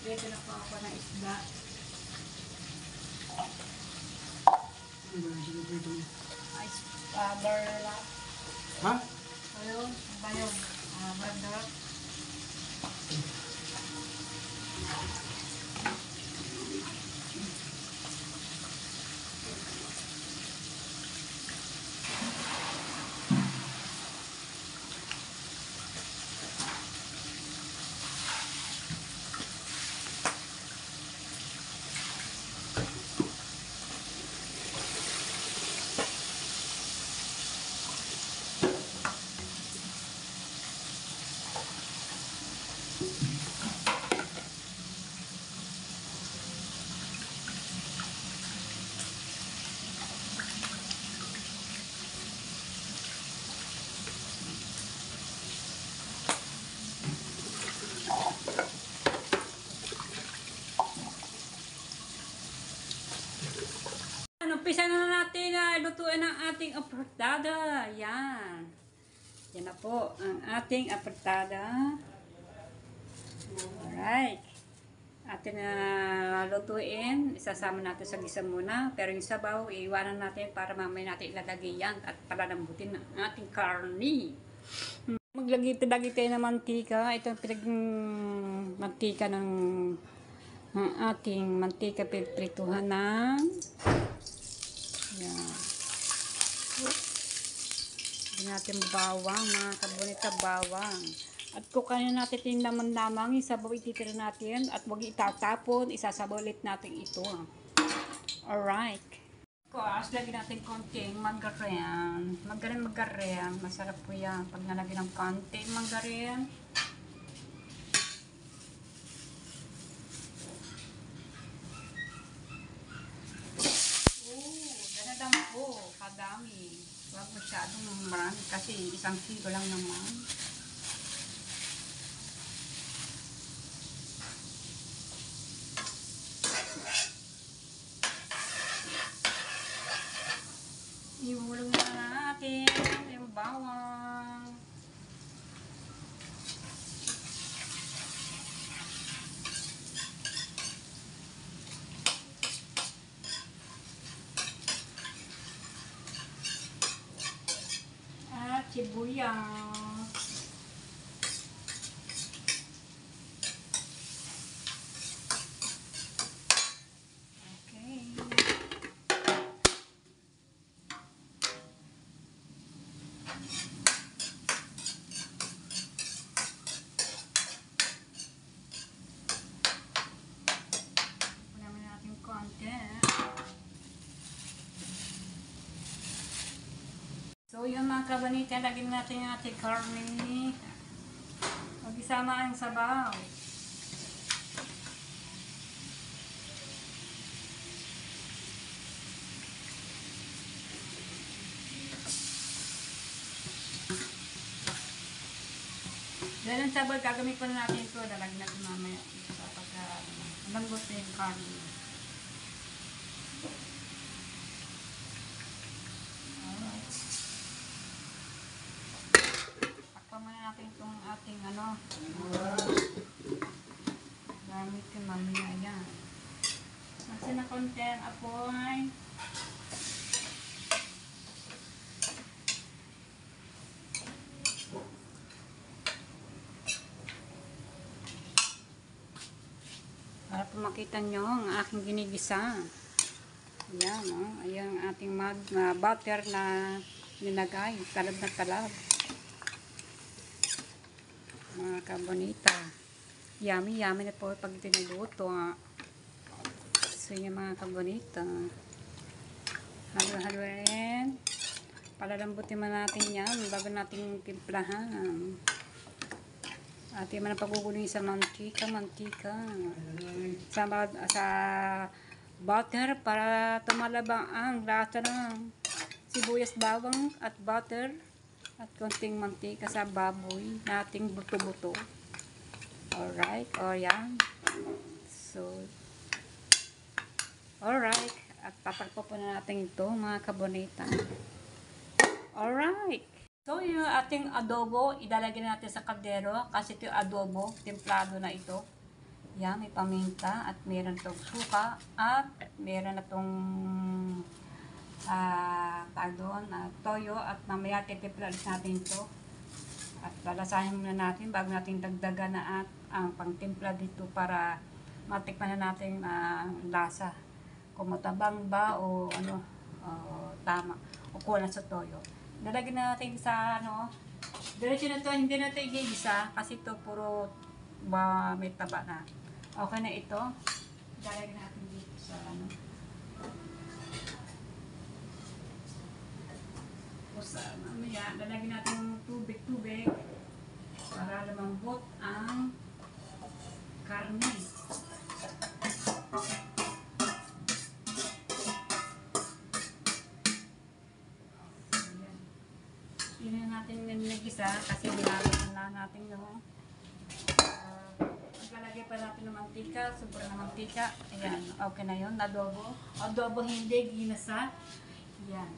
Dito na po ako ng isda. Ice barla. Ha? Ayun, ano ba yun? Barla. Umpisa na natin na lutuin ang ating apertada. Yan. Yan na po ang ating apertada. Alright. Atin na lutuin. Isasama natin sa gisa muna. Pero yung sabaw, iiwanan natin para mamaya natin ilalagay yan at palalambutin ng ating karni. Maglagay tayo ng mantika. Ito ang mantika ng ating mantika pagprituhan ng yan. Hindi natin bawang, mga kabunita, bawang. At kung kaya natin yung laman-lamang, isabaw ititira natin at huwag itatapon, isasabaw ulit natin ito. Alright. As lagyan natin konting margarine. Margarine. Masarap po yan pag nalagyan ng konting margarine. Ganadang kadami. Huwag masyadong marami kasi 1 kilo lang naman. Ihulog na natin yung bawang. At sibuyas. Okay. Naman natin konti. So, yung mga kabanita, lagyan natin yung ating karne. Mag-isama ang sabaw. Dahil ang sabaw, gagamit pa na natin ito. Lalagyan natin mamaya. Sa pagka-lambot na yung karne. Natin itong ating gamit yung mamaya yan. Kasi na konti ang apoy. Para po makita nyo ang aking ginigisa. Ayan, ayan ang ating butter na nilagay. Talab na talab. Mga kabonita. Yummy, yummy na po pag tinuluto. So yung mga kabonita. Halo-haloin. Palalambutin man natin yan bago natin timplahan. At yung mga pagugulong sa mantika. Sa butter para tumalabang ang lasa ng sibuyas, bawang at butter. At konting mantika sa baboy nating buto-buto. Alright, yan. So, alright. At tatakpo po na natin ito, mga kabonita. Alright. So, yung ating adobo, idalagay natin sa kaldero. Kasi ito yung adobo, templado na ito. Yan, may paminta. At meron itong suka. At meron na itong toyo, at mamaya titiplalis natin ito at lalasahin muna natin bago natin dagdagan na at ang pangtimpla dito para matikman na natin lasa kung matabang ba o tama o kulang sa toyo. Lalagyan natin sa diretso na to, hindi na ito igigisa kasi ito puro may taba na. Okay na ito, lalagyan natin dito sa mamaya, lalagyan natin ng tubig para lumambot ang karne. Hindi na natin nagisa kasi binabot na natin maglalagay pa natin ng mantika, sobrang ng mantika. Ayan, okay na yun, adobo. Adobo hindi, ginasa. Ayan.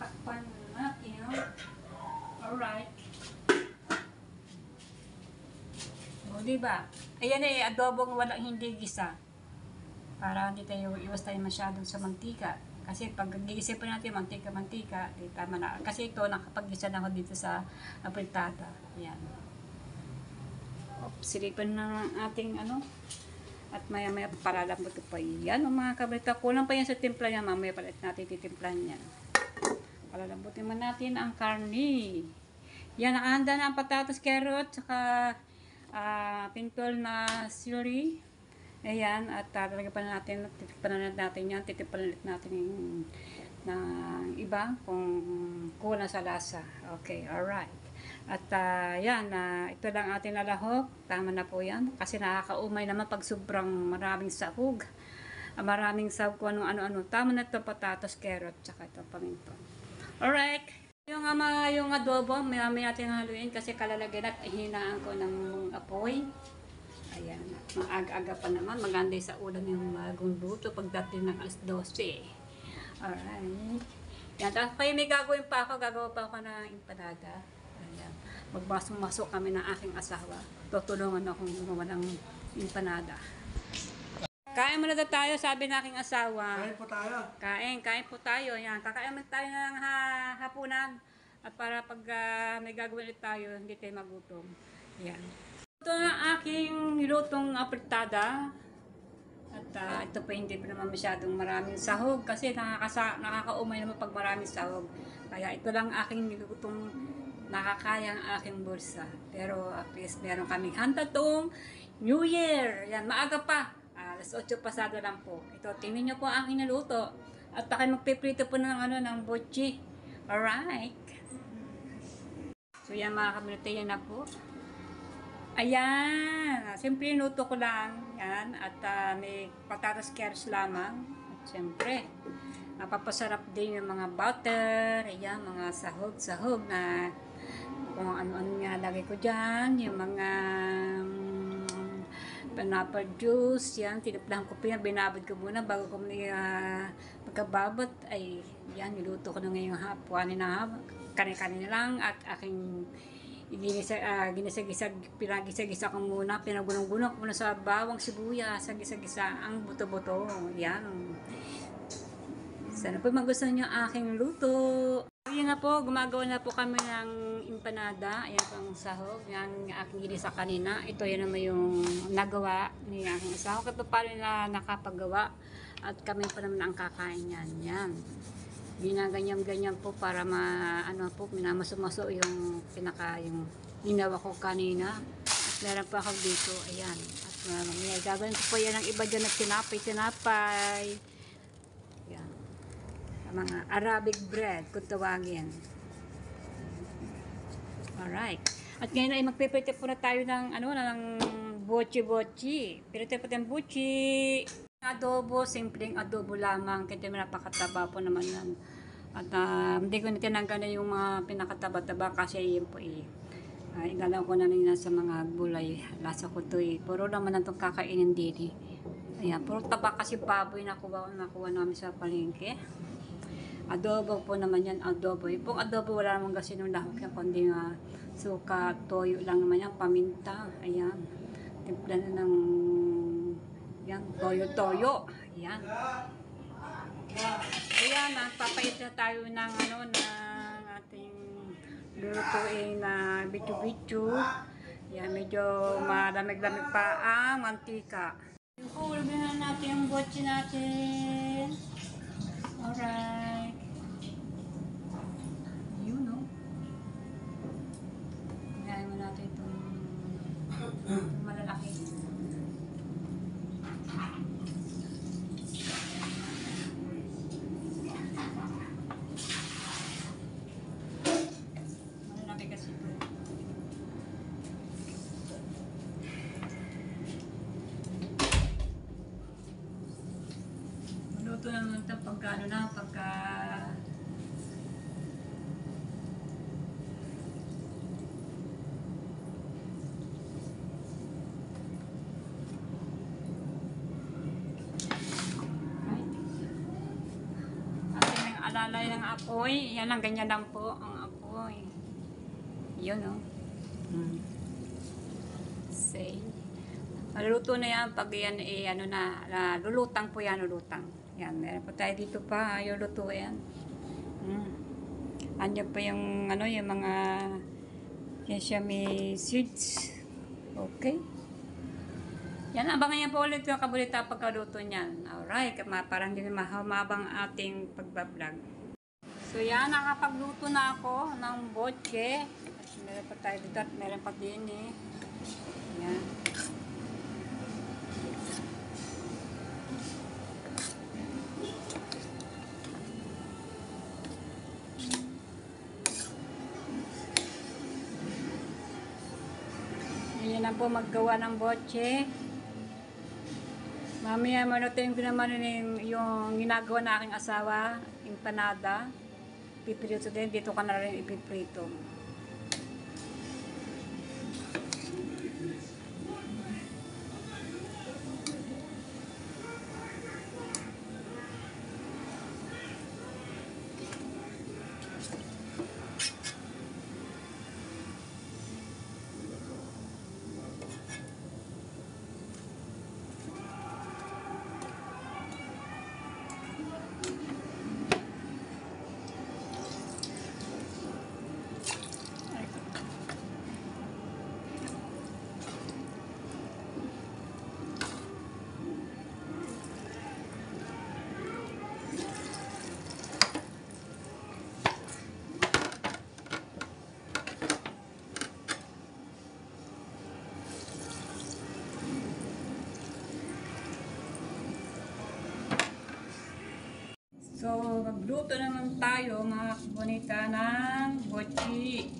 Takpan natin. Alright. O, diba? Ayan adobong walang hindi gisa. Para hindi tayo iwas tayo masyadong sa mantika. Kasi pag gigisip pa natin mantika, di tama na. Kasi ito, nakapag-gisa na ako dito sa apritada. Ayan. Silipan na ating at maya-maya paralambot ko pa yan. Mga kabrita, kulang pa yan sa timpla niya. Mamaya palit natin titimplan yan. Palalambutin man natin ang karne. Yan, nakahanda na ang patatas, carrot, saka pintol na celery. Ayan, at talaga pa natin, titipan natin yan, titipan natin ng iba kung kulang sa lasa. Okay, alright. At yan, ito lang ating lalahok. Tama na po yan. Kasi nakakaumay naman pag sobrang maraming sahog. Maraming sahog kung ano-ano. Tama na ito, patatas, carrot, tsaka ito paminto. Alright. Yung adobo, may natin haluin kasi kalalagyan at hinaan ko ng apoy. Ayan. Maaga-aga pa naman. Maganda sa ulan yung magong luto pagdating ng alas 12. Alright. Yan. Tapos kayo may gagawin pa ako. Gagawa pa ako ng empanada. Ayan. Magbasong-masok kami ng aking asawa. Tutulungan akong gumawa ng empanada. Kain muna na tayo, sabi ng aking asawa. Kain po tayo. Kain po tayo. Yan. Kakain muna tayo ng hapunan. At para pag may gagawin ulit tayo, hindi tayo magutom. Yan. Ito ang aking nilutong apritada. At ito pa hindi pa naman masyadong maraming sahog kasi nakakaumay naman pag maraming sahog. Kaya ito lang aking nilutong nakakaya ang aking bulsa. Pero at least meron kaming handa tong New Year. Yan, maaga pa. Alas 8 pasado lang po. Ito, tingnan nyo po ang aking naluto. At akin magpiprito po ng butchi. Alright. So yan mga kaminute, yan na po. Ayan, siyempre nuto ko lang, yan, at may patatas carrots lamang, at siyempre, napapasarap din yung mga butter, ayan, mga sahog na kung ano-ano nga lagay ko dyan, yung mga pineapple juice, yan, tiniplan ko pa yan, binabad ko muna bago ko pagkababot, ay, yan, niluto ko na ngayong hapon, kanina lang, at aking pinagisa-gisa ko muna, pinagulong-gulong ko muna sa bawang sibuyas, sa gisa-gisa ang buto-buto. Yan. Sana po magustuhan nyo aking luto. Yan na po, gumagawa na po kami ng empanada. Ayan po ang sahog. Yan ang aking ginisa kanina. Ito yan naman yung nagawa ni aking asawa. Kaya pa na nakapagawa. At kami pa naman ang kakain yan. Yan. Ginaganyan-ganyan po para minamasumaso yung yung ginawa ko kanina. At meron pa ako dito, ayan. At gagawin ko po yan ng iba dyan na tinapay. Ayan. Mga Arabic bread, kung tawagin. Alright. At ngayon ay magpiprito po na tayo ng, ng bochi-bochi. Pirito po tayong bochi. Adobo, simpleng adobo lamang. Kasi napakataba po naman yan. At hindi ko tinanggal na yung mga pinakataba-taba kasi yun po igalaw ko na nila sa mga gulay. Lasa ko to puro naman na itong kakainin din Ayan, puro taba kasi baboy nakuha namin sa palengke. Adobo po naman yan, adobo. Yung adobo wala naman kasi nung lahok yan, kundi suka, toyo lang naman yan, paminta. Ayan, timpla na ng yan, toyo-toyo. Ayan. Ayan, papait na tayo ng ng ating lulutuin na bitu-bitu. Ayan, medyo malamig-lamig pa ang mantika. Hulog na natin yung botchi natin. Alright. Yun, no? Ngayon mo natin itong malalaki. Luto naman ito pagka alalay ng apoy. Yan lang, ganyan lang po ang apoy. Yun, no? Say. Maluluto na yan pag yan lulutang po yan, lulutang. Yan, meron po tayo dito pa, yung luto yan. Andiyan pa yung, yung mga sesame seeds. Okay. Yan, abangan niya po ulit yung kabulita pagkaluto niyan. Alright, parang hindi mahamabang ating pagbablog. So yan, nakapagluto na ako ng botche. Meron pa tayo dito at meron pa din Yan. na po maggawa ng botche. Mamaya manutin ko naman yung ginagawa na aking asawa, empanada. Piprito din, dito ka na rin ipiprito. So, magluto naman tayo mga kabonita ng botchi.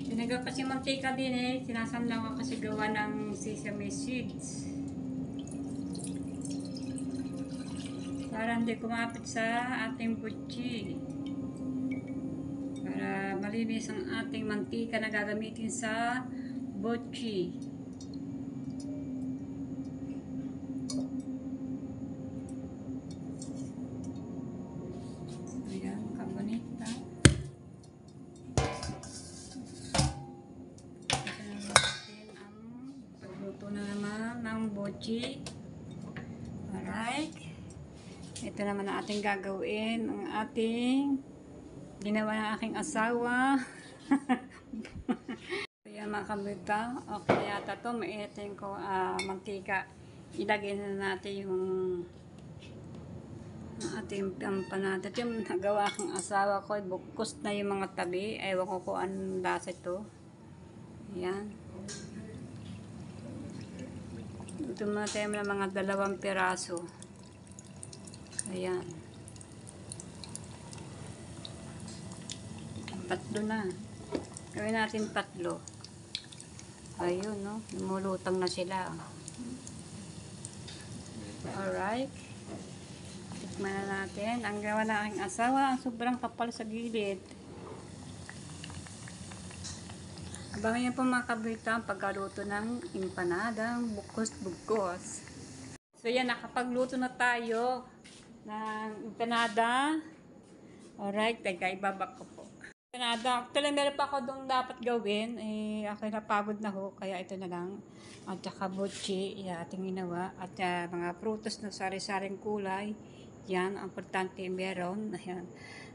Sinaga kasi mantika din eh. Sinasamlang ko kasi gawa ng sesame seeds. Para hindi kumapit sa ating botchi. Para malinis ang ating mantika na gagamitin sa botchi. Ayan, kabonita. Ito natin ang pagluto na naman ng botchi. Alright. Ito naman ang ating gagawin. Ang ating ginawa ng aking asawa. Ayan mga kabonita. Okay yata ito. Mainitin ko mantika. Ilagay na natin yung ating empanada. Ito yung nagawa akong asawa ko. Bukos na yung mga tabi. Ewan ko kung anong lasa ito. Ayan. Ito muna tayo ng mga 2 piraso. Ayan. 3 na. Gawin natin 3. Ayun, no? Lumulutang na sila. Alright. Tikman na natin. Ang gawa na aking asawa, ang sobrang kapal sa gilid. Abangan niyo po mga kabita ang pagkaluto ng empanadang bukos-bugos. So yan, nakapagluto na tayo ng empanada. Alright, ibabak ko po. Empanada, actually meron pa ako doon dapat gawin. Ako napagod na ho, kaya ito na lang. At saka botchi, ating ginawa. At mga prutos na sari-saring kulay. Yan, ang importante meron. Ayan.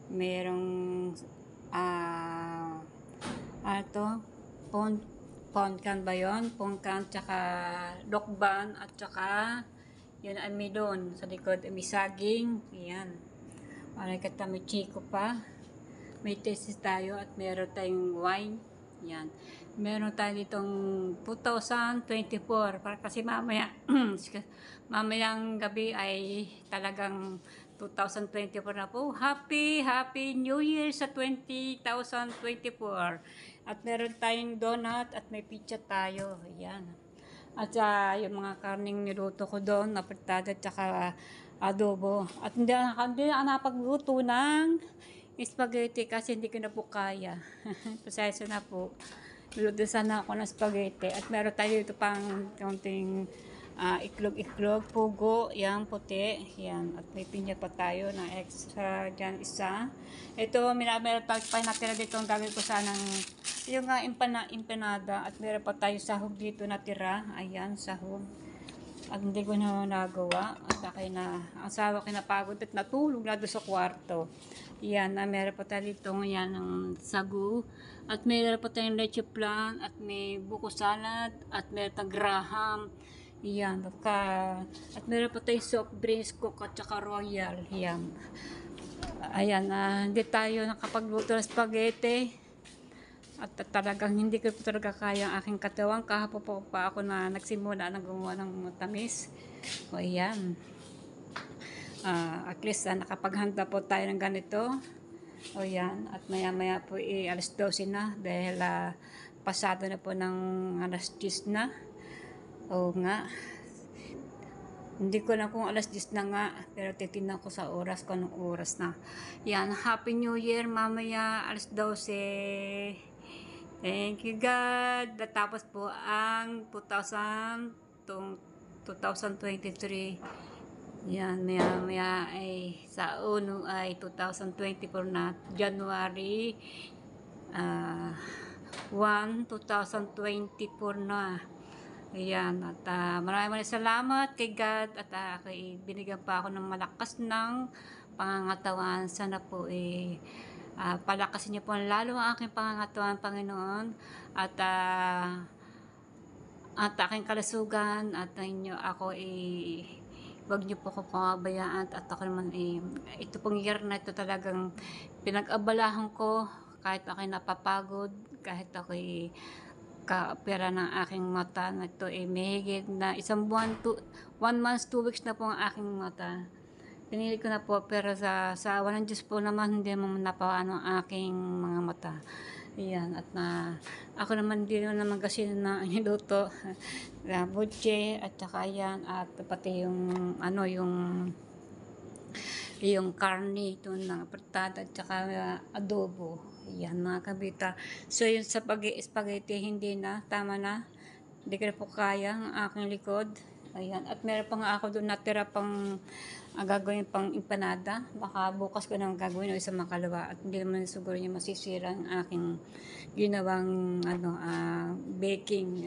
Merong ponkan ba yun? Ponkan, tsaka lokban, at tsaka yun ang melon. Sa likod, may saging. Ayan. Kata may chiko pa. May testes tayo at meron tayong wine. Yan. Meron tayo ditong 2024. Kasi mamaya, mamayang gabi ay talagang 2024 na po. Happy New Year sa 2024. At meron tayong donut at may pizza tayo. Ayan. At yung mga karning niluto ko doon, napritada at saka adobo. At hindi na napagluto ng spaghetti kasi hindi ko na po kaya. Pasensya na po. Niluto sana ako ng spaghetti. At meron tayo dito pang kaunting iklog-iklog, pugo, yan, puti, yan. At may pinya pa tayo na extra dyan isa. Ito, meron tayo pa natira dito ang gagawin ko sanang yung empanada. At meron pa tayo sahog dito natira. Ayan, sahog. At hindi ko na nagawa. At ang asawa kinapagod at natulog na doon sa kwarto. Yan, meron pa tayo dito yan ng sagu. At meron pa tayong leche flan. At may buko salad. At meron tayong graham. Yan. At meron pa tayong soft drinks, coke at saka royal. Yan. Ayan, hindi tayo nakapagluto ng spaghetti. At talagang hindi ko po talaga kaya ang aking katawan. Kahapon po pa ako na nagsimula na gumawa ng matamis. O ayan. At least nakapaghanda po tayo ng ganito. O yan. At maya maya po alas 12 na. Dahil pasado na po ng alas 10 na. Oo nga. Hindi ko na kung alas 10 na nga, pero titignan ko sa oras kung anong oras na. Yan, Happy New Year mamaya, alas 12. Thank you God. Natapos po ang 2023. Yan, maya ay sa uno ay 2024 na January 1, 2024 na. Ayan, at maraming salamat kay God at binigyan pa ako ng malakas ng pangangatawan. Sana po palakasin niyo po lalo ang aking pangangatawan, Panginoon, at aking kalusugan at inyo ako wag niyo po ako pababayaan at ako naman ito pong year na ito talagang pinag-abalahan ko kahit ako'y napapagod, kahit ako'y ka-opera ng aking mata na ito may higit na 1 month, 2 weeks na po ang aking mata. Pinili ko na po pero sa awa ng Diyos po naman hindi naman napaano ang aking mga mata. Ayan, at ako naman din naman kasi na niluto na butche at saka yan at pati yung yung karne ito ng apertada at saka adobo. Yan mga kabita. So yung sa spaghetti hindi na, tama na. Hindi ko na po kaya ang aking likod. Ayan. At meron pa nga ako doon natira pang gagawin pang empanada. Baka bukas ko nang gagawin o isang makalawa. At hindi naman siguro niya masisira ang aking ginawang baking,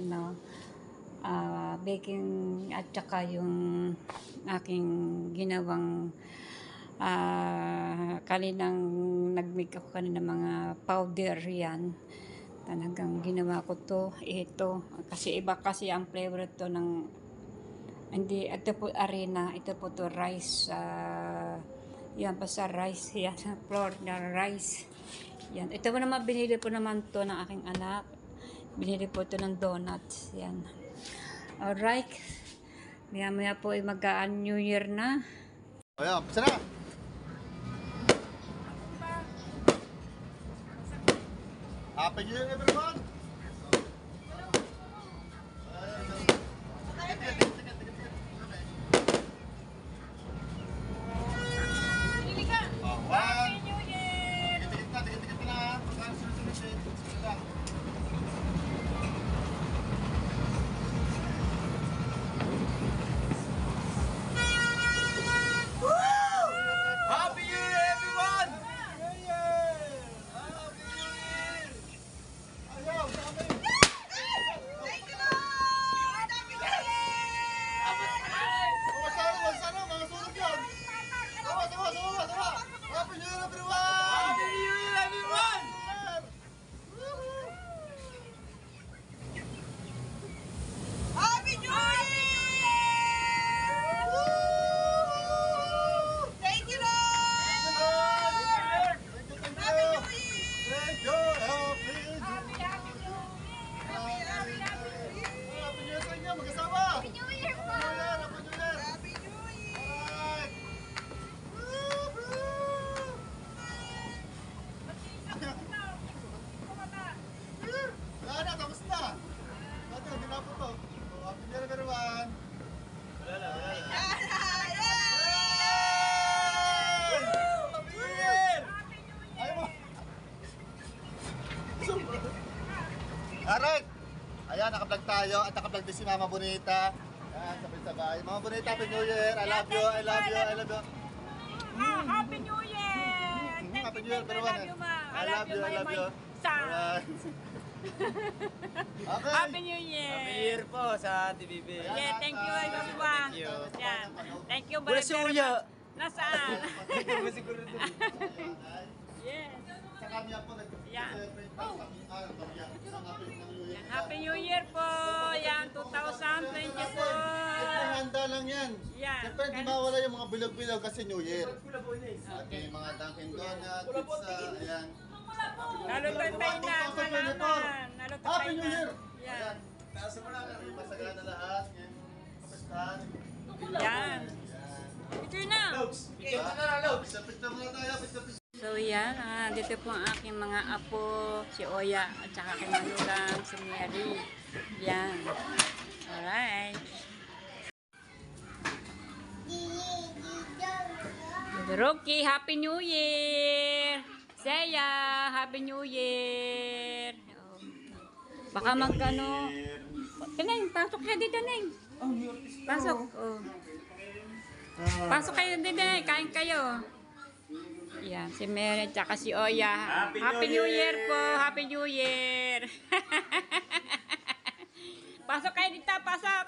baking at saka yung aking ginawang kaninang nag-make ako kanina mga powder yan. Talagang ginawa ko ito kasi iba kasi ang flavor ito ng hindi, ito po arena, ito po to rice, yan basta rice, yan flour na rice yan. Ito po naman binili po naman to ng aking anak, binili po ito ng donuts yan. Alright, maya po mag-New Year na. Ayan, sana. Happy New Year, everyone! Happy New Year! Tikit na. Sunod-sunod. Happy New Year, everyone! Ayaw, sabi! Sana, mga sunod yun! Sama! Happy New Year, everyone! Happy New Year, everyone! Happy New Year! Thank you, Lord! Thank you! Happy New Year sa inyo, mag-asawa! Happy New Year! Happy New Year! Happy New Year! Alright! Wala na, tapos na! Dati, hindi na po to. Happy New Year, everyone! Wala na. Happy New Year! Ayaw mo! Alright! Ayan, nakablog tayo at nakablog din si Mama Bonita. Ayan, sabay-sabay. Mama Bonita, Happy New Year! I love you! Happy New Year! Happy New Year, everyone! I love you, my son. Alright. Okay. Happy New Year! Happy Year po sa TVB. Yeah, thank you, everyone. Thank you. Yan. Thank you Wala very, si very Uya. much. Nasaan? Hindi mo siguro ito. Yes. Sa kanya po, Yan. nag-celebrate ng Happy Happy New Year po. Yan, 2024. handa lang yan. Yan. Siyempre, hindi mawala yung mga bilog-bilog kasi New Year. At may mga Dunkin' Donuts, pizza, ayan. Nalutoy tayo na malaman. Nalutoy Happy tayo New Year! na. Yan. Masagana lahat. Yan. Kapistahan. Yan. Picture na. Pizza muna tayo. Pizza. So yan, dito ito po ang aking mga apo, si Oya, at saka kay Manugang, si Mary. Yan. Alright. Rocky, Happy New Year! Seya, Happy New Year! Oh. Baka magkano... Tineng, pasok kayo dito, Neng. Pasok. Oh. Pasok kayo dito, kain kayo. Yan, si Mary at saka si Oya. Happy New Year po! Happy New Year! Pasok kayo dito, pasok!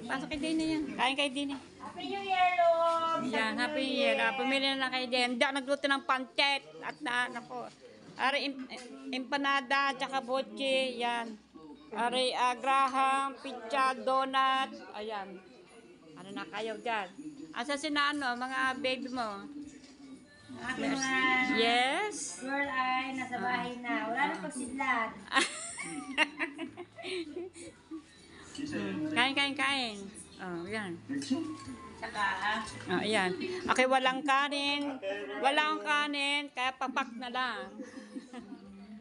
Pasok kayo din yan. Kain kayo din. Happy New Year, Lord! Yan, Happy New Year. Pumili na lang kayo din. Hindi ako nagluto ng pancet. At ako. Ari, empanada, tsaka boche. Yan. Ari, graham, pizza, donut. Ayan. Ano na kayo dyan? Asa si na ano, mga baby mo? Aking mga Yes? girl ay nasa bahay na. Wala na pagsidlat. Kain. Oh, yan. Saka, Oh, yan. Okay, walang kanin. Walang kanin, kaya papak na lang.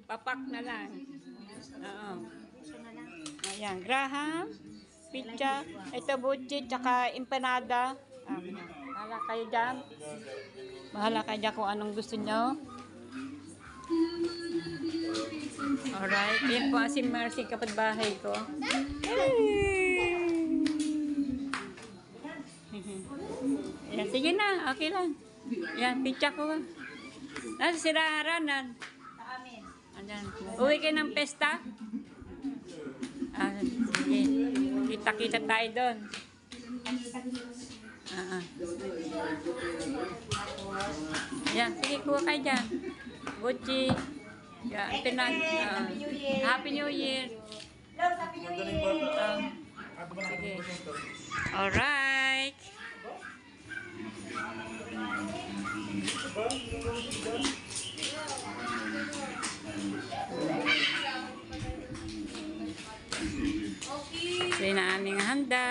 Papak na lang. Oo. Ayan, graham, pizza, ito buchi, tsaka empanada. Bahala kayo dyan. Bahala kayo dyan kung anong gusto nyo. Alright, yan po si Mercy, kapatbahay ko. Yan, sige na, okay lang. Yan, pizza ko. Nasa siraharanan. sa amin. Ayan. Uwi kayo ng pesta? Sige. Kita-kita tayo doon. Yan, sige, kuha kayo dyan. Gucci. Yan, Happy New Year. Lord, Happy New Year! Sige. Alright. So, yun ang aming handa.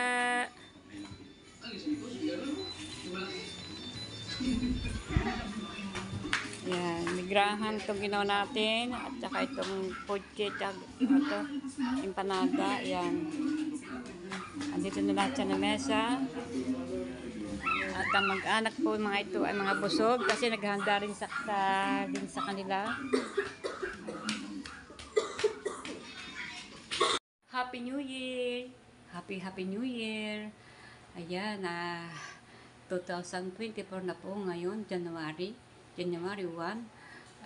Yan, migrahan itong ginawa natin. At saka itong poche, ito, empanada. Yan. Andito na lahat siya na mesa. At ang mag-anak po mga ito ay mga busog kasi naghahanda rin din sa kanila. Happy New Year! Happy New Year! Ayan, 2024 na po ngayon, January 1.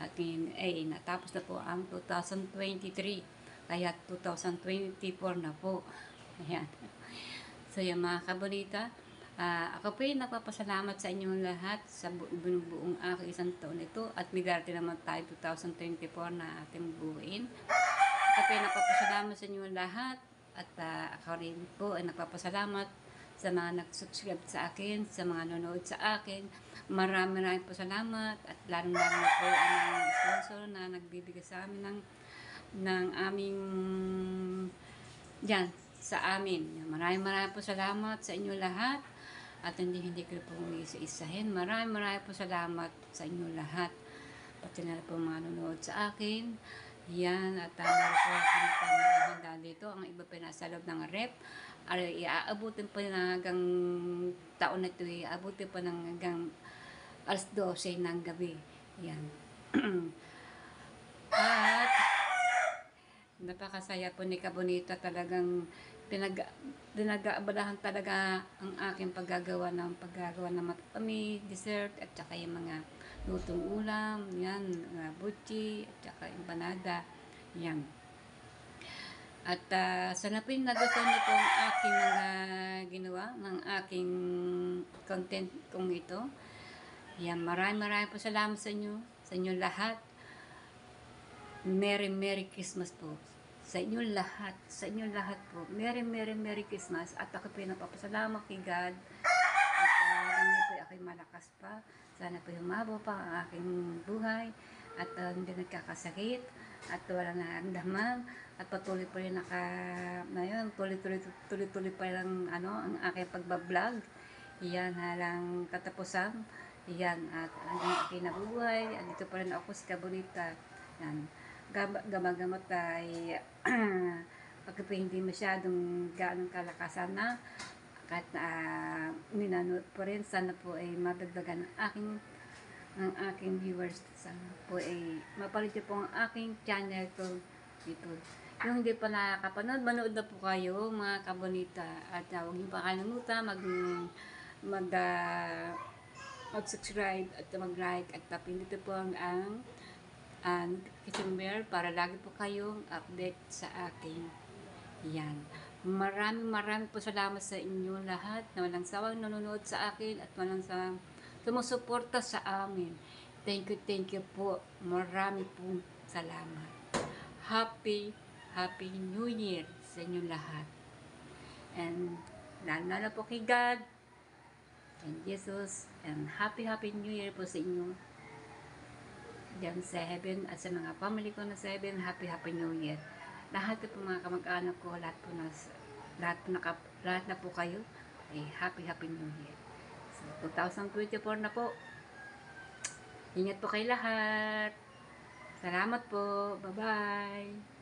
At ngayon ay natapos na po ang 2023. Kaya 2024 na po. Ayan. So yung mga kabonita, ako po yung nagpapasalamat sa inyong lahat sa buong aking isang taon ito. At may darating naman tayo 2024 na ating buuin. Ako po yung nagpapasalamat sa inyong lahat. At ako rin po ay nagpapasalamat sa mga nag-subscribe sa akin, sa mga nanonood sa akin. Maraming po salamat. At lalong-lalong po ang mga sponsor na nagbibigay sa amin ng aming yan, sa amin. Maraming po salamat sa inyo lahat. At hindi ko po isa-isahin. Maraming po salamat sa inyo lahat. Pati na po mga nanonood sa akin. Yan, at meron po akong handa dito. Ang iba pa nasa loob ng rep. Iaabutin pa na hanggang taon na ito. Iaabutin pa ng hanggang alas 12 ng gabi. Yan. At napakasaya po ni Kabonita. Talagang pinag-aabalahan talaga ang aking paggagawa ng matami, dessert, at saka yung mga lutong ulam, yan, buchi, at saka empanada, yan. At sana po yung nagustuhan niyo po ang aking mga ginawa, ng aking content kong ito. Yan, maraming po salamat sa inyo lahat. Merry Christmas po. Sa inyo lahat po. Merry Christmas. At ako po yung napapasalamat kay God. At hindi po ako'y malakas pa. Sana po humabo pa ang aking buhay. At hindi nagkakasakit. At walang naramdaman. At patuloy po rin tuloy pa lang ang aking pagbablog. Yan halang katapusan. Yan, at hanggang aking nabuhay, andito pa rin ako si Kabonita. Yan, gamagamot ay pagka po hindi masyadong gaanong kalakasan na, kahit na minanood po rin, sana po ay madagdagan ang aking viewers. Sana po ay mapalit niyo po ang aking channel to dito. Yung hindi pa nakakapanood, manood na po kayo mga Kabonita. At huwag niyo pa kalimutan mag-subscribe at mag-like at tapindito po ang notification bell para lagi po kayong update sa akin. Yan. Maraming po salamat sa inyo lahat na walang sawang nanonood sa akin at walang sawang sumusuporta sa amin. Thank you po. Marami pong salamat. Happy New Year sa inyo lahat. And lalo po kay God and Jesus, and Happy New Year po sa inyo diyan sa heaven at sa mga family ko na sa heaven. Happy New Year. Lahat po mga kamag-anak ko, lahat na po kayo ay Happy New Year. So 2024 na po. Ingat po kayo lahat. Salamat po. Bye-bye.